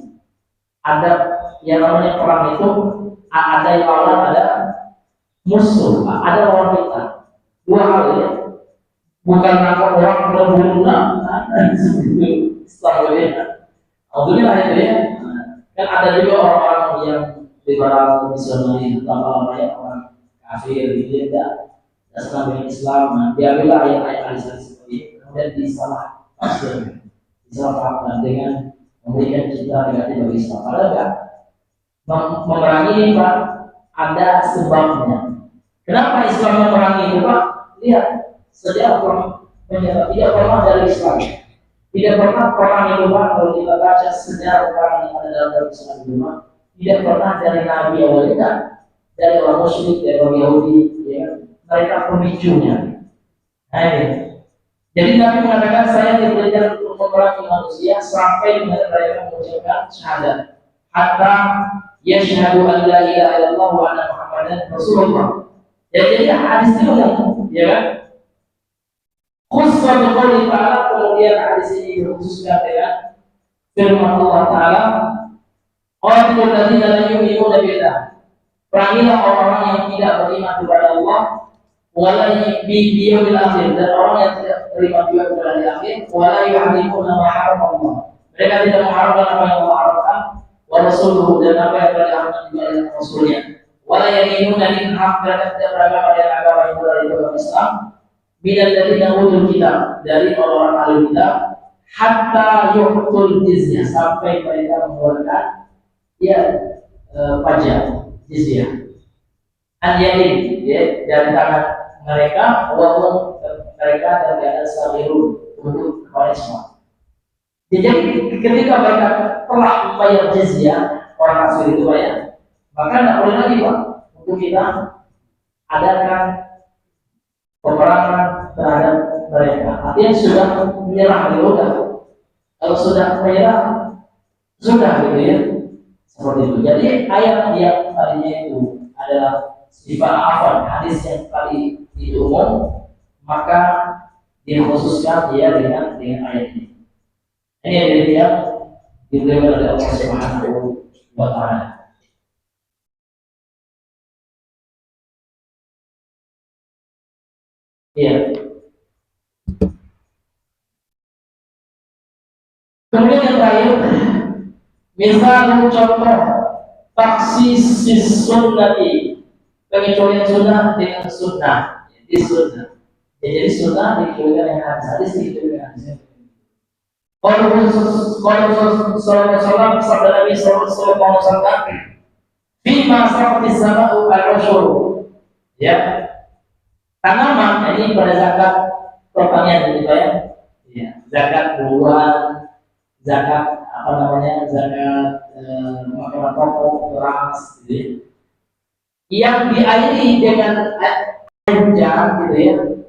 ada yang namanya perang itu ada yang lawan, ada musuh, ada lawan kita. Dua hal ya. Bukan nama orang berbunuh, Islamnya. Alhamdulillah itu ya. Kan ada juga orang-orang yang liberal, misionaris, terutama orang kafir gitu ya, tidak Islam. Dia bilang ayat-ayat seperti itu, kemudian disalahkan dengan memberikan citra negatif bagi Islam. Padahal enggak, memerangi ini Pak ada sebabnya. Kenapa Islam memerangi itu Pak? Lihat. Sejak menyerah tidak pernah dari Islam, tidak pernah perang itu Pak. Kalau kita baca sejarah perang yang ada dalam Islam itu Pak, tidak pernah dari Nabi awalnya, dari orang musyrik, dari orang Yahudi, ya, mereka pemicunya. Nah ini, jadi Nabi mengatakan saya diperintahkan untuk memerangi manusia sampai mereka mengucapkan syahadat, hatta yashhadu an la ilaha illallah wa anna Muhammadar kepada Rasulullah. Ya, jadi hadis itu umum, ya kan? Khusus biqouli ta'ala, kemudian hadis ini dikhususkan dengan firman Allah Ta'ala, qatilul ladzina la yu'minuna billah. Perangilah orang-orang yang tidak beriman kepada Allah, wala biyaumil akhir, dan orang yang tidak beriman juga kepada hari akhir, wala yuharrimuna ma harrama Allah. Mereka tidak mengharamkan apa yang Allah haramkan, wa rasuluhu, dan apa yang telah diharamkan juga oleh Rasulnya. Wala yadinuna din haq, mereka tidak beragama dengan agama yang benar itu agama Islam. Minal ladzina utul kitab, dari orang-orang ahli kitab, hatta yu'tul jizyah, sampai mereka mengeluarkan pajak jizyah. An-yamin, ya, dari tangan mereka, walaupun mereka dalam keadaan sabirun untuk Islam. Jadi ketika mereka telah membayar jizyah, orang kafir itu bayar, maka tidak boleh lagi Pak untuk kita adakan peperangan terhadap mereka. Artinya sudah menyerah, sudah. Kalau sudah menyerah, sudah gitu ya. Seperti itu. Jadi ayat yang tadinya itu adalah sifat afan, hadis yang tadi itu umum, maka dikhususkan dia dengan ayat ini. Ini adalah yang diberikan oleh Allah Subhanahu wa Ta'ala. Iya. Kemudian yang terakhir, misal contoh taksis sunnati, pengecualian sunnah dengan sunnah, di sunnah. Jadi sunnah dikecualikan dengan hadis, dikecualikan hadis. Kalau Rasulullah sabda Nabi Sallallahu Alaihi Wasallam, "Bima sabti samau al-ushur." Ya, tanaman ini pada zakat pertanian gitu ya. Ya, zakat buah, zakat zakat makanan pokok, beras, gitu. Yang diairi dengan air hujan, gitu ya.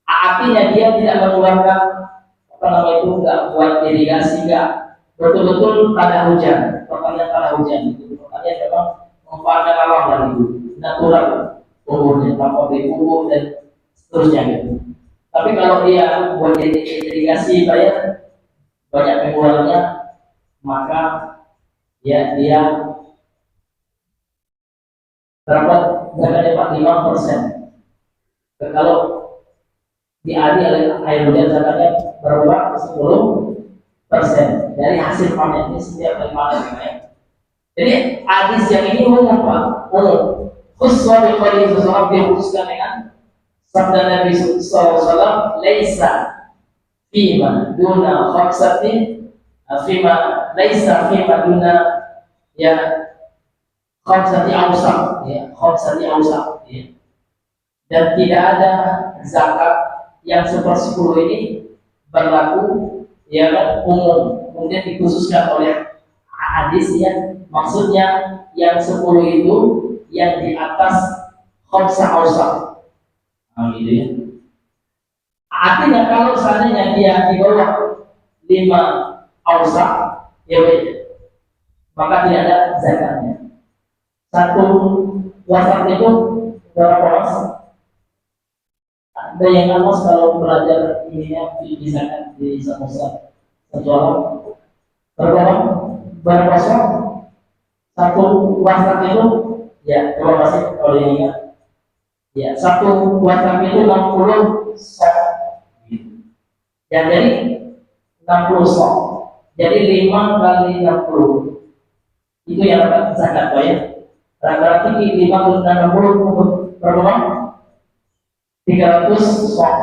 Artinya dia tidak mengeluarkan itu nggak buat irigasi, nggak betul-betul pada hujan, pertanian pada hujan itu. Pertanian memang memanfaatkan alam dan itu natural umurnya, tanpa dipupuk dan seterusnya gitu. Tapi kalau dia buat irigasi bayar banyak pengeluarannya, maka ya dia dapat zakatnya 45%. Kalau diadil oleh air hujan zakatnya berubah 10% dari hasil panen ini setiap kali panen ya. Jadi hadis yang ini umum Pak, umum. Khusus biqouli seseorang dikhususkan dengan sabda Nabi SAW, laisa fima duna khamsatin, laisa fima duna ya khamsati awsaq, ya khamsati awsaq, ya. Dan tidak ada zakat yang 1/10 ini berlaku ya umum, kemudian dikhususkan oleh hadis yang maksudnya yang 10 itu yang di atas khamsah awsaq, gitu ya. Artinya kalau seandainya dia di bawah 5 awsaq ya maka tidak ada zakatnya. Satu wasaq itu berapa wasaq? Ada yang ngawas kalau belajar ininya di sana di Samosa satu orang berapa wasaq? Satu wasaq itu ya terima kasih kalau yang ingat ya, satu wasaq itu 60 sok ya, jadi 60 sok, jadi 5 kali 60 itu yang dapat zakat ya. Rata-rata 5 kali 60 berapa? 300 sok.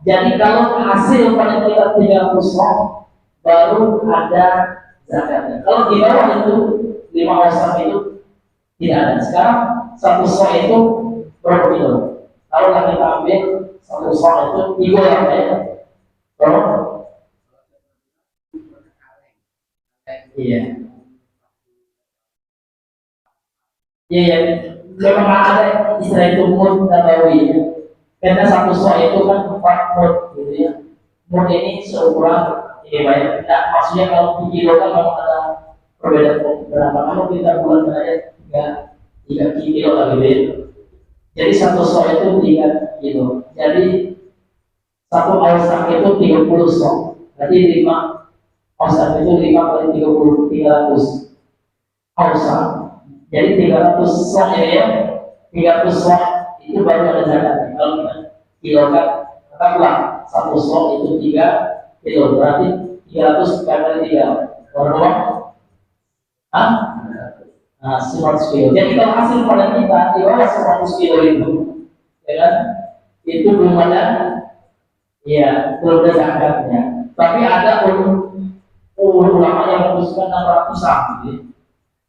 Jadi kalau hasil panen kita 300 sok baru ada zakatnya. Kalau di bawah itu 5 wasaq itu tidak ada. Sekarang 1 sok itu berapa kilo? Kalau kita ambil 1 sok itu 3 ya. Berapa? Iya. Iya, memang ada istilah itu mud nabawi. Karena 1 sok itu kan 4 mud gitu ya. Mud ini seukuran ini banyak. Nah, maksudnya kalau di kilo kan memang ada perbedaan berapa. Kalau kita bulan saja 3 kilo lagi gitu. Jadi satu sok itu 3 kilo. Jadi satu ausak itu 30 sok. Berarti 5 ausak itu 5 kali 30, 300 ausak. Jadi 300 sok ya. 300 sok itu baru ada zakatnya. Kalau kita kilokan, katakanlah satu sok itu 3 kilo. Berarti 300 kali 3 berapa? Hah? Nah, 100 kilo. Jadi kalau hasil pada kita di bawah 100 kilo itu, ya kan? Itu belum ada, ya belum ada zakatnya. Tapi ada ulama yang memutuskan 600-an, gitu.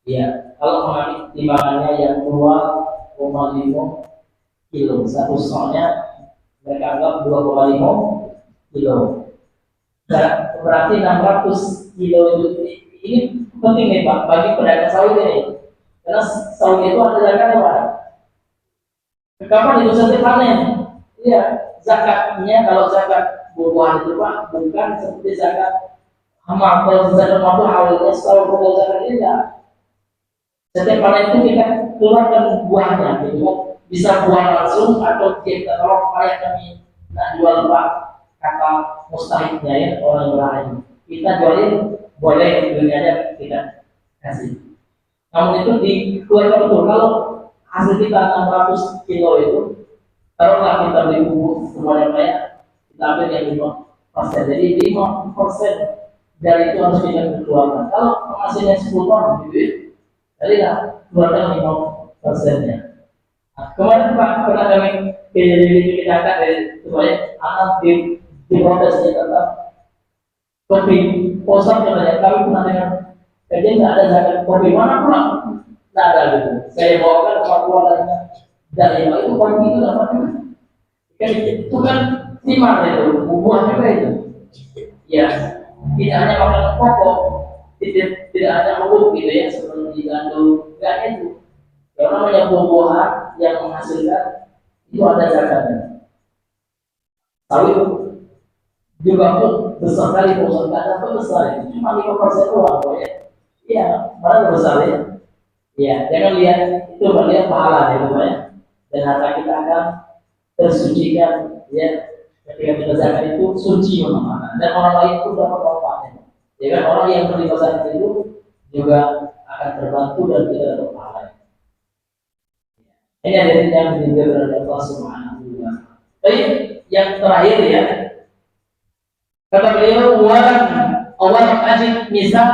Ya, kalau mengambil timbangannya yang 2,5 kilo, satu soknya mereka anggap 2,5 kilo. Berarti 600 kilo itu ini penting nih Pak bagi pedagang sawit ini. Karena sawit itu ada zakatnya Pak. Kapan itu setiap panen? Iya, zakatnya kalau zakat buah-buahan itu Pak bukan seperti zakat hama. Kalau zakat hama itu awalnya setahun kalau zakat ini enggak. Setiap panen itu kita keluarkan buahnya, gitu. Bisa buah langsung atau kita kalau kayak kami nak jual Pak kata mustahiknya ya orang lain. Kita jualin boleh dunianya kita kasih. Namun itu dikeluarkan betul. Kalau hasil kita 600 kilo itu, taruhlah kita beli bubuk semuanya banyak, kita ambil yang 5%. Jadi 5% dari itu harus kita keluarkan. Kalau hasilnya 10 ton, gitu, jadi keluarkan 5%-nya. Nah, kemarin Pak pernah kami kita angkat dari supaya anak di protesnya tentang kopi posat katanya kami pernah dengar kajian nggak ada zakat kopi mana pula nggak ada gitu. Saya bawakan fatwa dari itu kopi itu namanya kan itu kan timar itu buah juga itu ya tidak hanya makanan pokok tidak ada huruf gitu ya seperti gandum nggak itu yang namanya buah-buahan yang menghasilkan itu ada zakatnya. Sawit juga pun besar kali prosentase apa besar itu cuma 5% doang kok ya. Iya, malah besar ya. Iya, jangan lihat itu lihat pahala ya Pak ya. Dan harta kita akan tersucikan ya ketika kita zakat itu suci memang dan orang lain pun dapat manfaatnya. Ya kan orang yang menerima zakat itu juga akan terbantu dan tidak dapat pahala. Ini ada yang diberikan oleh Allah Subhanahu wa taala. Tapi yang terakhir ya kata beliau awal ajib misal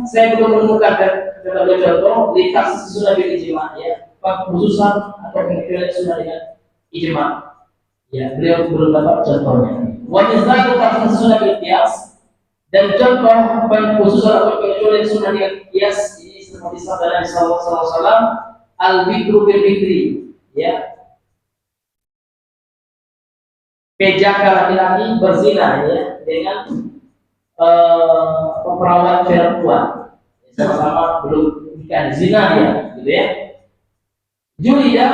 saya belum menemukan kata beliau contoh di kasus sunnah bil ijma ya khususan atau pengertian sunnah dengan ijma ya beliau belum dapat contohnya wa misal kasus sunnah bil qiyas dan contoh khususan atau pengertian sunnah dengan qiyas ini seperti sabda Nabi sallallahu alaihi wasallam al bikru bil bikri ya pejaka laki-laki berzina ya dengan perawan perempuan sama-sama belum nikah zina ya gitu ya julida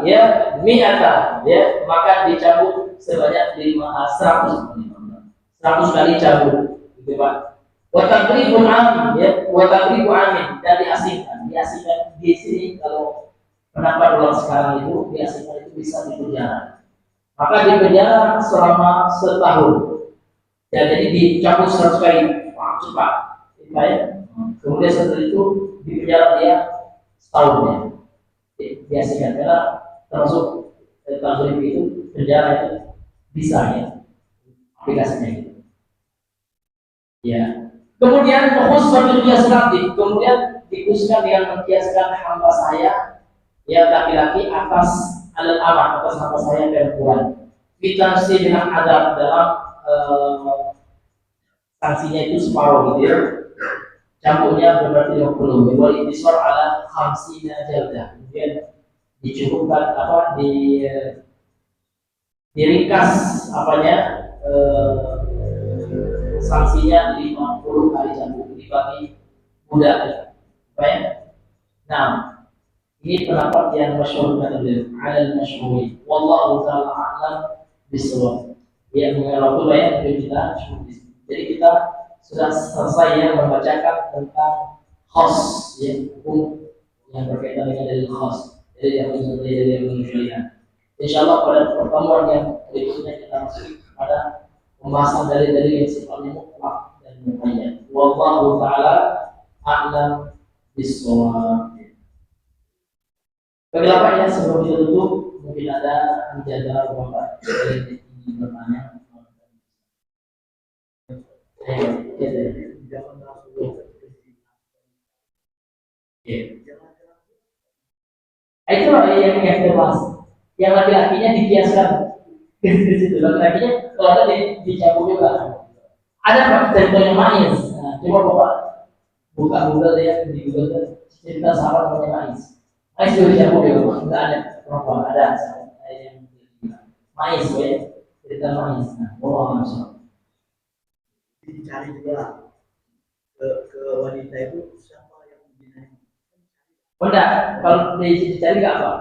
ya mi'ata ya maka dicabut sebanyak 100 kali cabut gitu Pak wa taqribu amin ya wa taqribu amin dan diasingkan di sini kalau pendapat ulama sekarang itu diasingkan itu bisa dipenjara maka dipenjara selama setahun ya jadi dicabut 100 kali cepat ya. Kemudian setelah itu dipenjara dia setahun ya diasingkan karena termasuk tahun itu penjara itu bisa ya aplikasinya itu ya kemudian fokus bagi kias nanti kemudian dikhususkan dengan mengkiaskan hamba saya ya laki-laki atas alat aman atas hamba saya perempuan kita mesti dengan adab dalam sanksinya itu separuh gitu ya campurnya berarti 50 wal intisar ala 50 jaldah kemudian dicukupkan apa diringkas apanya sanksinya 50 kali cambuk dibagi budak apa ya nah ini pendapat yang masyhur kata beliau alal masyhuri wallahu ta'ala a'lam bisawab yang mengenai banyak kita cukup di sini. Jadi kita sudah selesai ya membacakan tentang khos ya hukum yang berkaitan dengan dalil khos jadi yang dari manusia Insya Allah pada pertemuan yang berikutnya kita masuk pada pembahasan dari yang sifatnya mutlak dan muqayyad. Wallahu taala a'lam bishawab. Bagi apa ya sebelum kita tutup mungkin ada menjaga Bapak dari ingin bertanya. Itu yang kita bahas. Yang laki-lakinya dikiaskan di situ. Laki-lakinya kalau ada dicabut juga. Ada pak contohnya mais. Nah, coba Bapak buka Google ya di Google cerita sahabat namanya mais. Mais juga dicabut ya Bapak. Enggak ada perempuan ada yang mais ya cerita mais. Nah, Allah masya. Dicari juga ke wanita itu siapa yang dinaik. Enggak, kalau dicari nggak apa,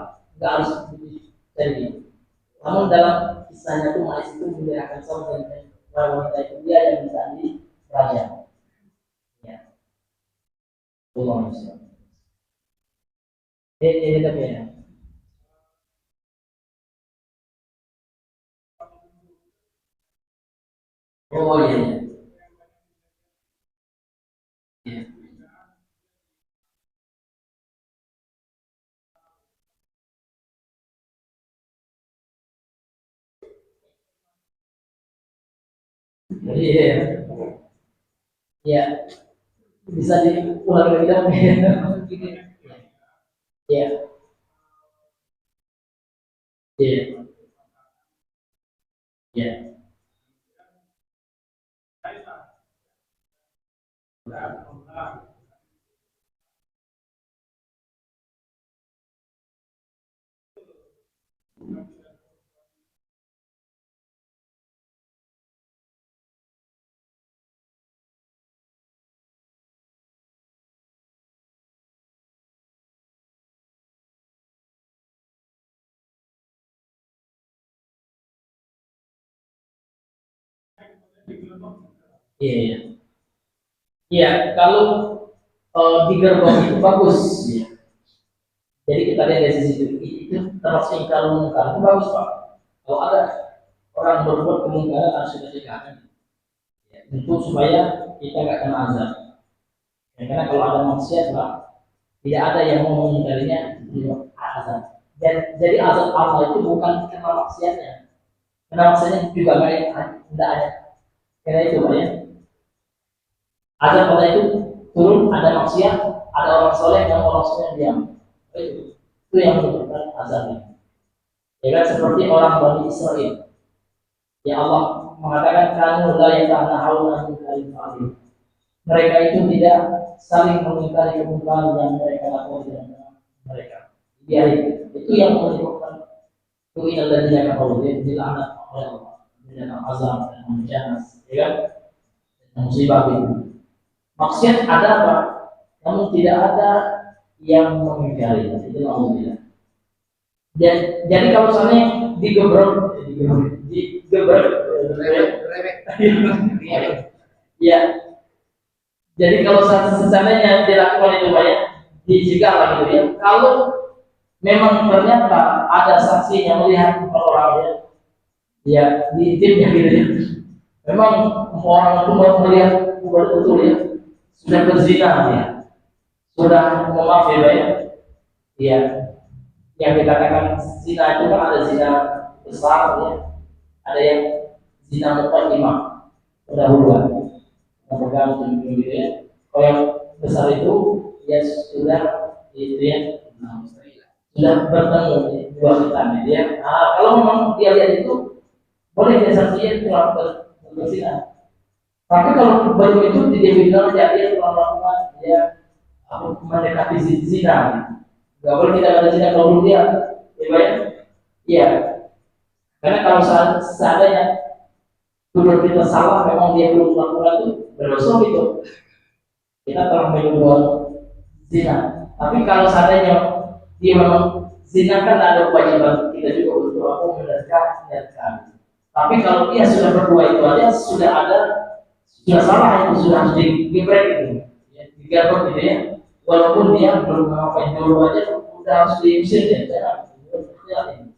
nggak harus dicari. Namun dalam kisahnya tuh mais itu menyerahkan saum dan wanita itu dia yang mencari raja. Ya, Allah masya. Ini tapi ya. Oh iya. Jadi ya bisa diulang lagi dong. Ya, ya, ya. Iya, iya. Kalau di gerbong itu bagus. Ya. Jadi kita lihat dari sisi itu termasuk ingkar mungkar itu bagus pak. Kalau ada orang berbuat kemungkaran harus kita cegah. Ya, untuk supaya kita nggak kena azab. Ya, karena kalau ada maksiat pak, tidak ada yang mau mengingkarinya di azab. Dan jadi azab Allah itu bukan karena maksiatnya. Karena maksiatnya juga tidak ada. Karena itu pak ya. Azab Allah itu turun ada maksiat, ada orang soleh dan orang soleh diam. Itu yang menyebabkan azabnya. Ya kan seperti orang Bani Israel. Ya Allah mengatakan kanu la yatanahuna an munkarin. Mereka itu tidak saling mengingkari kemungkaran yang mereka lakukan di antara mereka. Biarin. Itu yang menyebabkan tu'inal ladzina kafaru dilaknat oleh Allah dengan azab dan bencana. Ya kan? Musibah itu. Maksiat ada apa? Namun tidak ada yang mengingkari. Itu Allah. Jadi kalau misalnya digebrek, ya. Jadi kalau seandainya dilakukan itu banyak, dicegah lah gitu ya. Kalau memang ternyata ada saksi yang melihat orangnya, ya diintipnya gitu ya. Memang orang itu mau melihat betul ya, sudah berzina ya, sudah maaf ya, ya. Yang dikatakan zina itu kan ada zina besar ya, ada yang zina muqaddimah pendahuluan tergantung gitu ya. Kalau yang besar itu ya sudah itu ya sudah bertemu dua kitanya dia. Kalau memang dia lihat itu boleh dia saksinya telah berzina. Tapi kalau baru itu dia bilang dia telah melakukan dia mendekati zina. Gak boleh kita kata zina kalau dia, ya, iya. Karena kalau seandainya tuduh kita salah, memang dia belum melakukan itu berdosa gitu. Kita telah menyuruh zina. Tapi kalau seandainya dia memang zina kan ada kewajiban kita juga untuk aku mendengarkan. Tapi kalau dia sudah berbuat itu aja sudah salah itu sudah harus digebrek gitu, ya, digebrek gitu ya. Walaupun dia belum ngapain dulu aja udah harus diusir ya, jangan.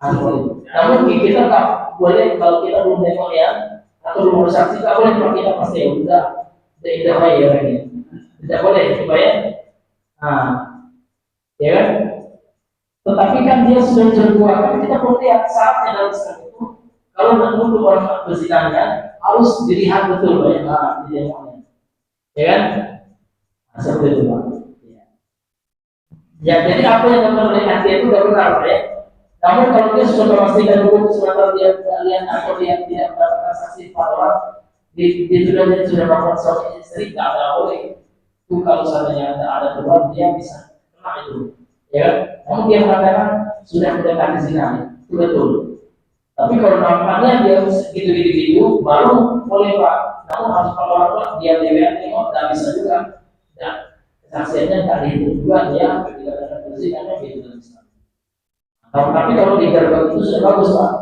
Namun kita tak boleh kalau kita belum nengok ya atau belum bersaksi tak boleh kalau kita pasti ya udah tidak bayar ini. Tidak boleh dibayar. Nah, ya kan? Tetapi kan dia sudah berbuat, kan kita perlu lihat saatnya dalam Islam itu. Kalau menuduh orang berzinanya harus dilihat betul banyak di dalamnya, ya kan? Nah, seperti itu Pak. Ya, jadi apa yang dilakukan oleh hati itu tidak benar, ya. Namun kalau dia sudah memastikan hukum sementara dia tidak lihat atau dia tidak mendapatkan saksi empat orang, dia sudah melakukan suami istri, tidak ada boleh. Itu kalau seandainya ada teman dia bisa kena itu, ya kan? Namun dia mengatakan sudah mendekati zina, itu betul. Tapi kalau nampaknya dia gitu, baru boleh Pak. Namun harus kalau orang dia tengok, tidak bisa juga. Dan kesaksiannya tidak dihitung juga dia dikatakan berzinanya gitu. Tapi kalau digerbek itu sudah bagus Pak.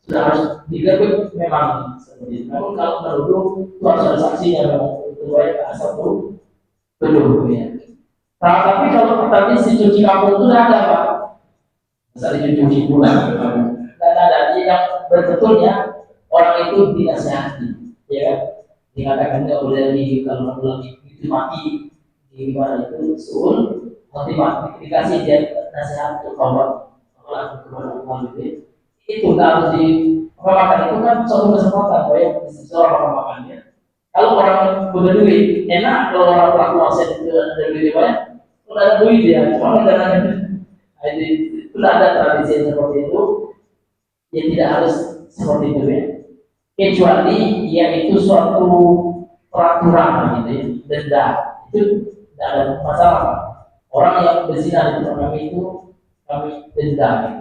Sudah harus digerbek memang seperti itu. Namun kalau menuduh itu harus ada saksinya memang itu banyak asal tuduh ya. Nah, tapi kalau tadi si cuci kampung itu tidak ada Pak. Misalnya cuci pulang, tidak ada. Yang berbetulnya orang itu dinasihati, ya. Dikatakan nggak boleh lagi kalau lagi itu mati di mana itu sul, nanti mati dikasih dia nasihat untuk kawan itu nggak harus di makan itu kan suatu kesempatan ya seorang makannya. Kalau orang punya duit enak, kalau orang pelaku aset itu ada duit banyak, kalau ada duit dia cuma ada jadi itu ada tradisi seperti itu ya tidak harus seperti itu ya kecuali ya itu suatu peraturan gitu ya denda itu tidak ada masalah orang yang berzina di tempat kami itu kami denda ya.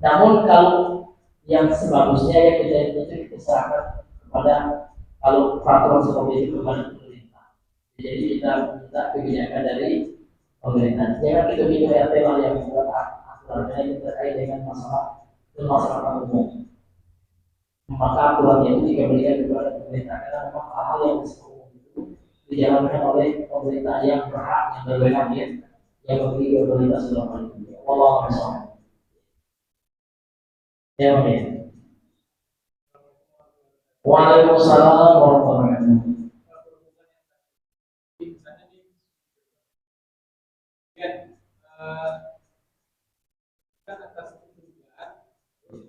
Namun kalau yang sebagusnya ya kita serahkan kepada kalau peraturan seperti itu kepada pemerintah. Jadi kita minta kebijakan dari pemerintah. Jangan gitu RT lah yang membuat aturannya yang terkait dengan masalah umum. Maka aturannya itu dikembalikan kepada pemerintah karena memang hal-hal yang umum itu dijalankan oleh pemerintah yang berhak yang berwenang yang memiliki otoritas dalam hal itu. Wallahu a'lam. Ya, oke. Waalaikumsalam warahmatullahi wabarakatuh. Kan atas ketentuan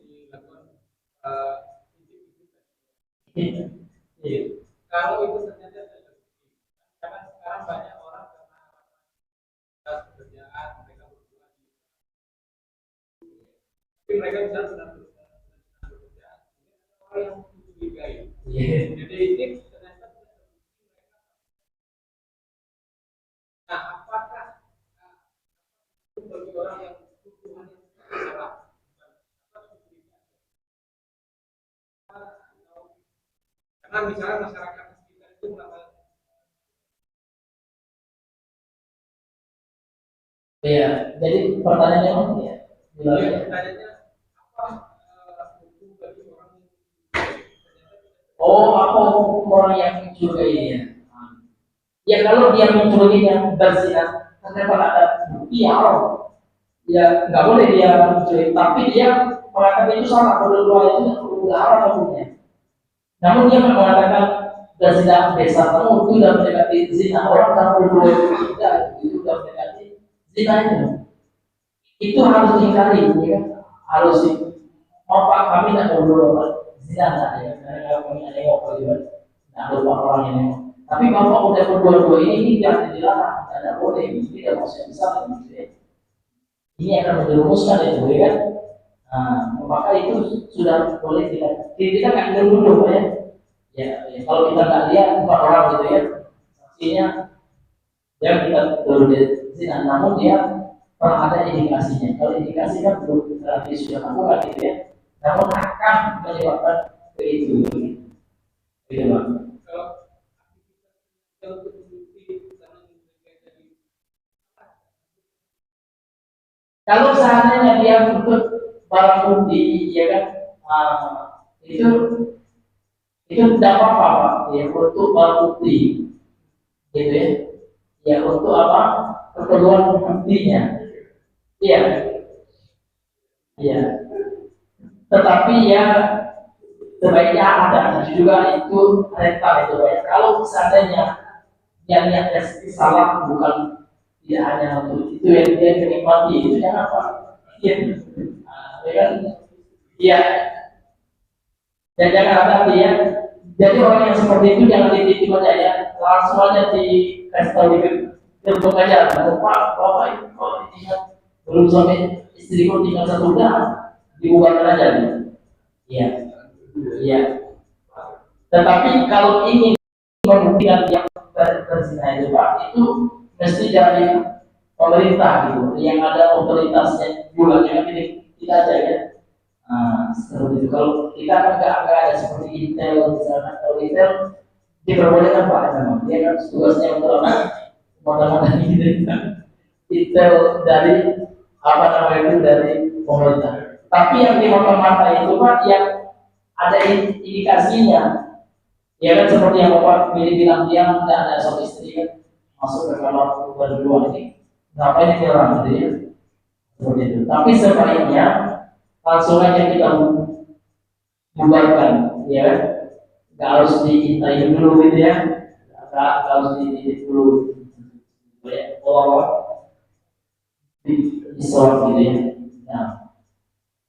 dilakukan kalau itu ternyata karena sekarang banyak orang karena pekerjaan mereka berjualan tapi mereka bisa senang bekerja orang yang mencurigai jadi ini ternyata nah apakah bagi orang yang tujuannya salah karena misalnya masyarakat sekitar itu melakukan ya jadi pertanyaannya ya pertanyaannya apa hukum bagi orang apa hukum orang yang mencurigai ya ya kalau dia mencurigai yang berzina ternyata ada bukti ya nggak boleh dia mencuri tapi dia mengatakan itu salah kedua itu udah haram hukumnya namun dia mengatakan berzina desa kamu itu sudah mendekati zina orang dan berdua itu sudah mendekati zina itu harus dihindari ya harus apa kami tidak berdua zina ya karena kami ada yang juga tidak lupa orang yang tapi kalau udah berdua ini tidak dilarang tidak boleh tidak maksudnya bisa ini akan menjerumuskan itu ya kan maka itu sudah boleh kita nggak dulu ya kalau kita nggak lihat bukan orang gitu ya artinya ya kita dulu zina namun dia pernah ada indikasinya kalau indikasi kan belum berarti sudah lakukan gitu ya namun akan menyebabkan ke itu gitu Bang. Kalau seandainya dia untuk barang bukti, ya kan, itu tidak apa-apa, Pak. Ya untuk barang bukti, gitu ya. Ya untuk apa? Keperluan buktinya. Iya, iya. Tetapi ya sebaiknya ada juga itu rental itu banyak. Kalau seandainya yang niatnya salah bukan tidak hanya untuk itu yang dia menikmati itu jangan apa? Iya, ya kan? Iya, dan jangan hati ya. Jadi orang yang seperti itu jangan dititip aja ya, langsung aja dikasih tahu di gerbong aja. Bapak, bapak itu kalau ditinggal belum sampai istriku tinggal 1 bulan, dibubarkan aja. Iya, iya. Tetapi kalau ingin membuktikan yang berzina itu Pak, itu mesti dari pemerintah gitu, yang ada otoritasnya juga, jangan kita aja ya. Nah, seperti itu. Kalau kita kan nggak ada seperti Intel misalnya, kalau Intel diperbolehkan Pak memang dia kan tugasnya untuk apa? Mana-mana gitu. Intel dari apa namanya itu dari pemerintah. Tapi yang di mata-mata itu Pak yang ada indikasinya, ya kan seperti yang Bapak bilang dia tidak ada suami istri kan masuk ke kamar berdua ini, ngapain dilarang gitu ya? Seperti itu. Tapi sebaiknya langsung aja kita bubarkan, ya, nggak harus diintai dulu gitu ya, nggak harus dididik dulu, ya, di sholat gitu ya. Nah,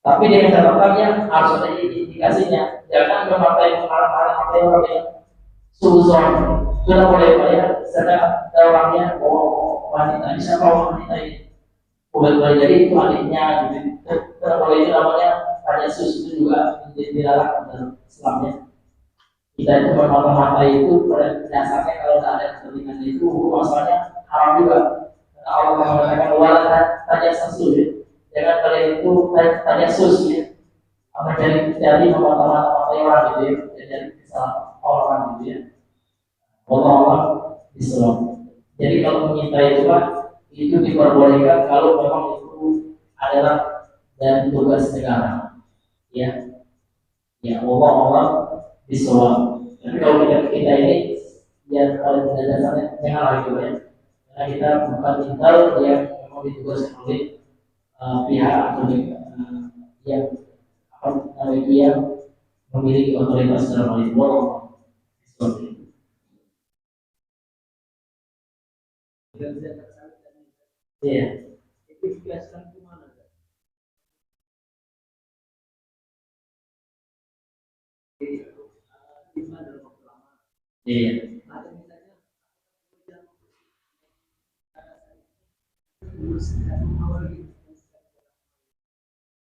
tapi dengan catatannya harus ada indikasinya, jangan memakai marah-marah orang yang suzon, sudah boleh pak ya, sedang orangnya wanita, bisa wanita ini, boleh jadi itu adiknya gitu. Kalau itu namanya pada sus itu juga dilarang dalam Islamnya. Kita itu bermata-mata itu pada dasarnya kalau tidak ada kepentingan itu hukum asalnya haram juga. Allah mengatakan wala tajak sus ya. Jangan kalian itu tajak sus ya. Jadi memata-mata orang gitu ya. Jadi kesalahan orang gitu ya. Allah Islam. Jadi kalau mencintai itu kan itu diperbolehkan kalau memang itu adalah dan tugas negara, ya, ya Allah Islam. Tapi kalau kita ini yang paling dasarnya jangan lagi ya, karena kita bukan intel yang memang ditugaskan oleh pihak atau yang apa namanya itu yang memiliki otoritas dalam hal itu. Allah Islam. Iya. Itu dijelaskan kemana? Iya.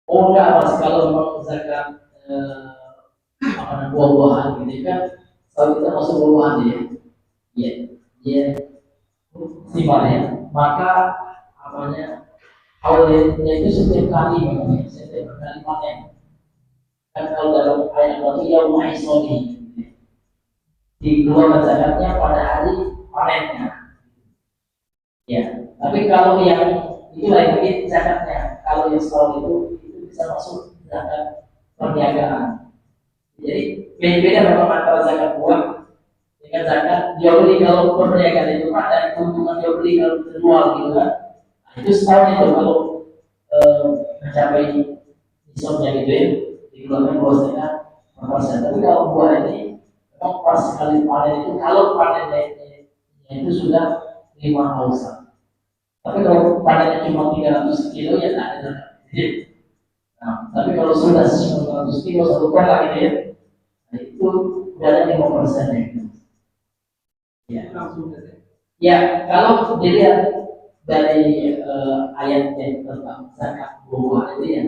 Oh enggak mas, kalau memang zakat buah-buahan gitu kan, kalau kita masuk buah-buahan ya, iya, iya, sifat ya, maka apanya awalnya itu setiap kali memang setiap kali panen. Kan kalau dalam ayat waktu yang mahisoni dikeluarkan zakatnya pada hari panennya. Ya, tapi kalau yang itu lagi zakatnya, kalau yang setahun itu bisa masuk zakat perniagaan. Jadi beda-beda memang antara zakat buah dengan zakat jual beli. Kalau perniagaan itu Pak dari keuntungan jual beli kalau terjual gitu kan, nah, itu setahun itu kalau mencapai nisabnya gitu ya dikeluarkan 2,5%. Tapi kalau buah ini memang pas sekali panen itu, kalau panennya itu sudah 5 ausa. Tapi kalau panennya cuma 300 kilo ya tidak ada. Nah, tapi kalau sudah 900 kilo 1 ton lagi ya, nah itu udah ada 5% ya. Ya, ya kalau dilihat dari ayatnya tentang zakat buah itu ya,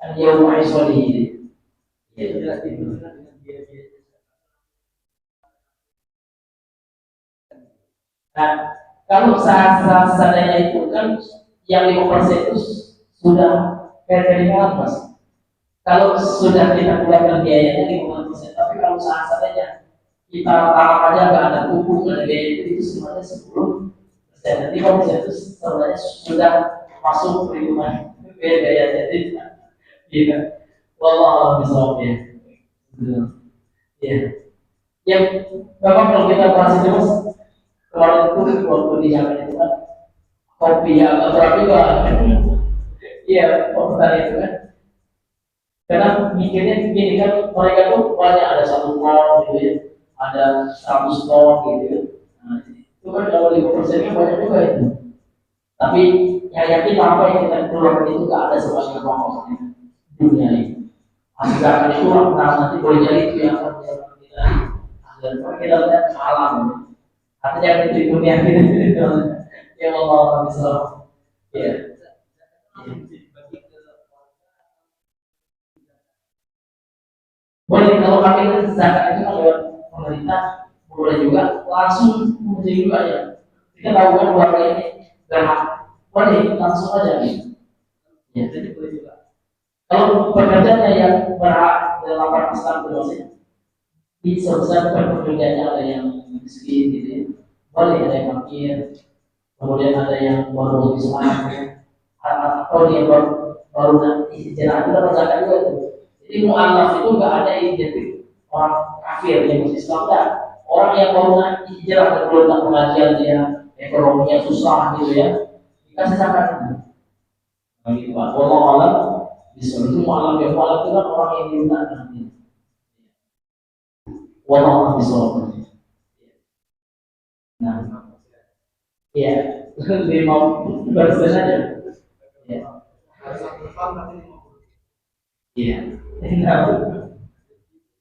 kan dia maisoni ini. Ya jelas diberikan dengan biaya-biaya. Nah, kalau seadanya itu kan yang 5% itu sudah keringat mas. Kalau sudah kita keluarkan biayanya 5%, tapi kalau seadanya kita tanam aja nggak ada pupuk, nggak ada biaya itu sebenarnya 10%. Dan 5% itu sebenarnya sudah masuk perhitungan biaya jadi, iya. Wallah misalnya, ya. Yang memang kalau kita bahas itu mas, kemarin itu waktu di Yaman itu kan kopi ya atau juga, iya kopi itu kan. Karena mikirnya gini kan, mereka tuh banyak ada 1 ton gitu ya, ada 100 ton gitu ya. Nah, itu kan kalau 5% banyak juga itu. Tapi yang yakin apa yang kita keluarkan itu gak ada semuanya pokoknya dunia ini. Hasilkan itu nanti boleh jadi itu yang akan kita hasilkan. Kita lihat alam. Artinya itu dunia kita. Ya Allah bisa. Ya. Boleh kalau pakai zakat itu kan lewat pemerintah, boleh juga langsung menjadi juga ya. Kita tahu kan bahwa ini berhak, boleh langsung aja gitu. Ya, jadi boleh juga. Kalau pekerjaannya yang berhak dalam lapangan Islam itu maksudnya di sebesar pekerjaannya ada yang miskin gitu ya. Boleh ada yang fakir, kemudian ada yang baru Islam ya. Atau dia baru nanti jalan itu dapat zakat juga itu. Jadi mu'alaf itu nggak ada identik orang kafir yang masih Islam kan. Orang yang baru nanti hijrah dan belum tak pengajian dia ekonominya susah gitu ya, dikasih zakat itu. Nah, gitu Pak. Wallahu a'lam bishawab. Itu mu'alaf ya, mu'alaf itu kan orang yang diundang nanti. Wallahu a'lam bishawab. Nah, iya, lima persen aja. Iya. Iya. Nah,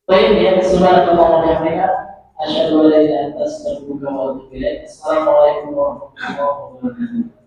baik ya, subhanallah wa bihamdihi, asyhadu an la ilaha illa anta, astaghfiruka wa atubu ilaik. Assalamualaikum warahmatullahi wabarakatuh.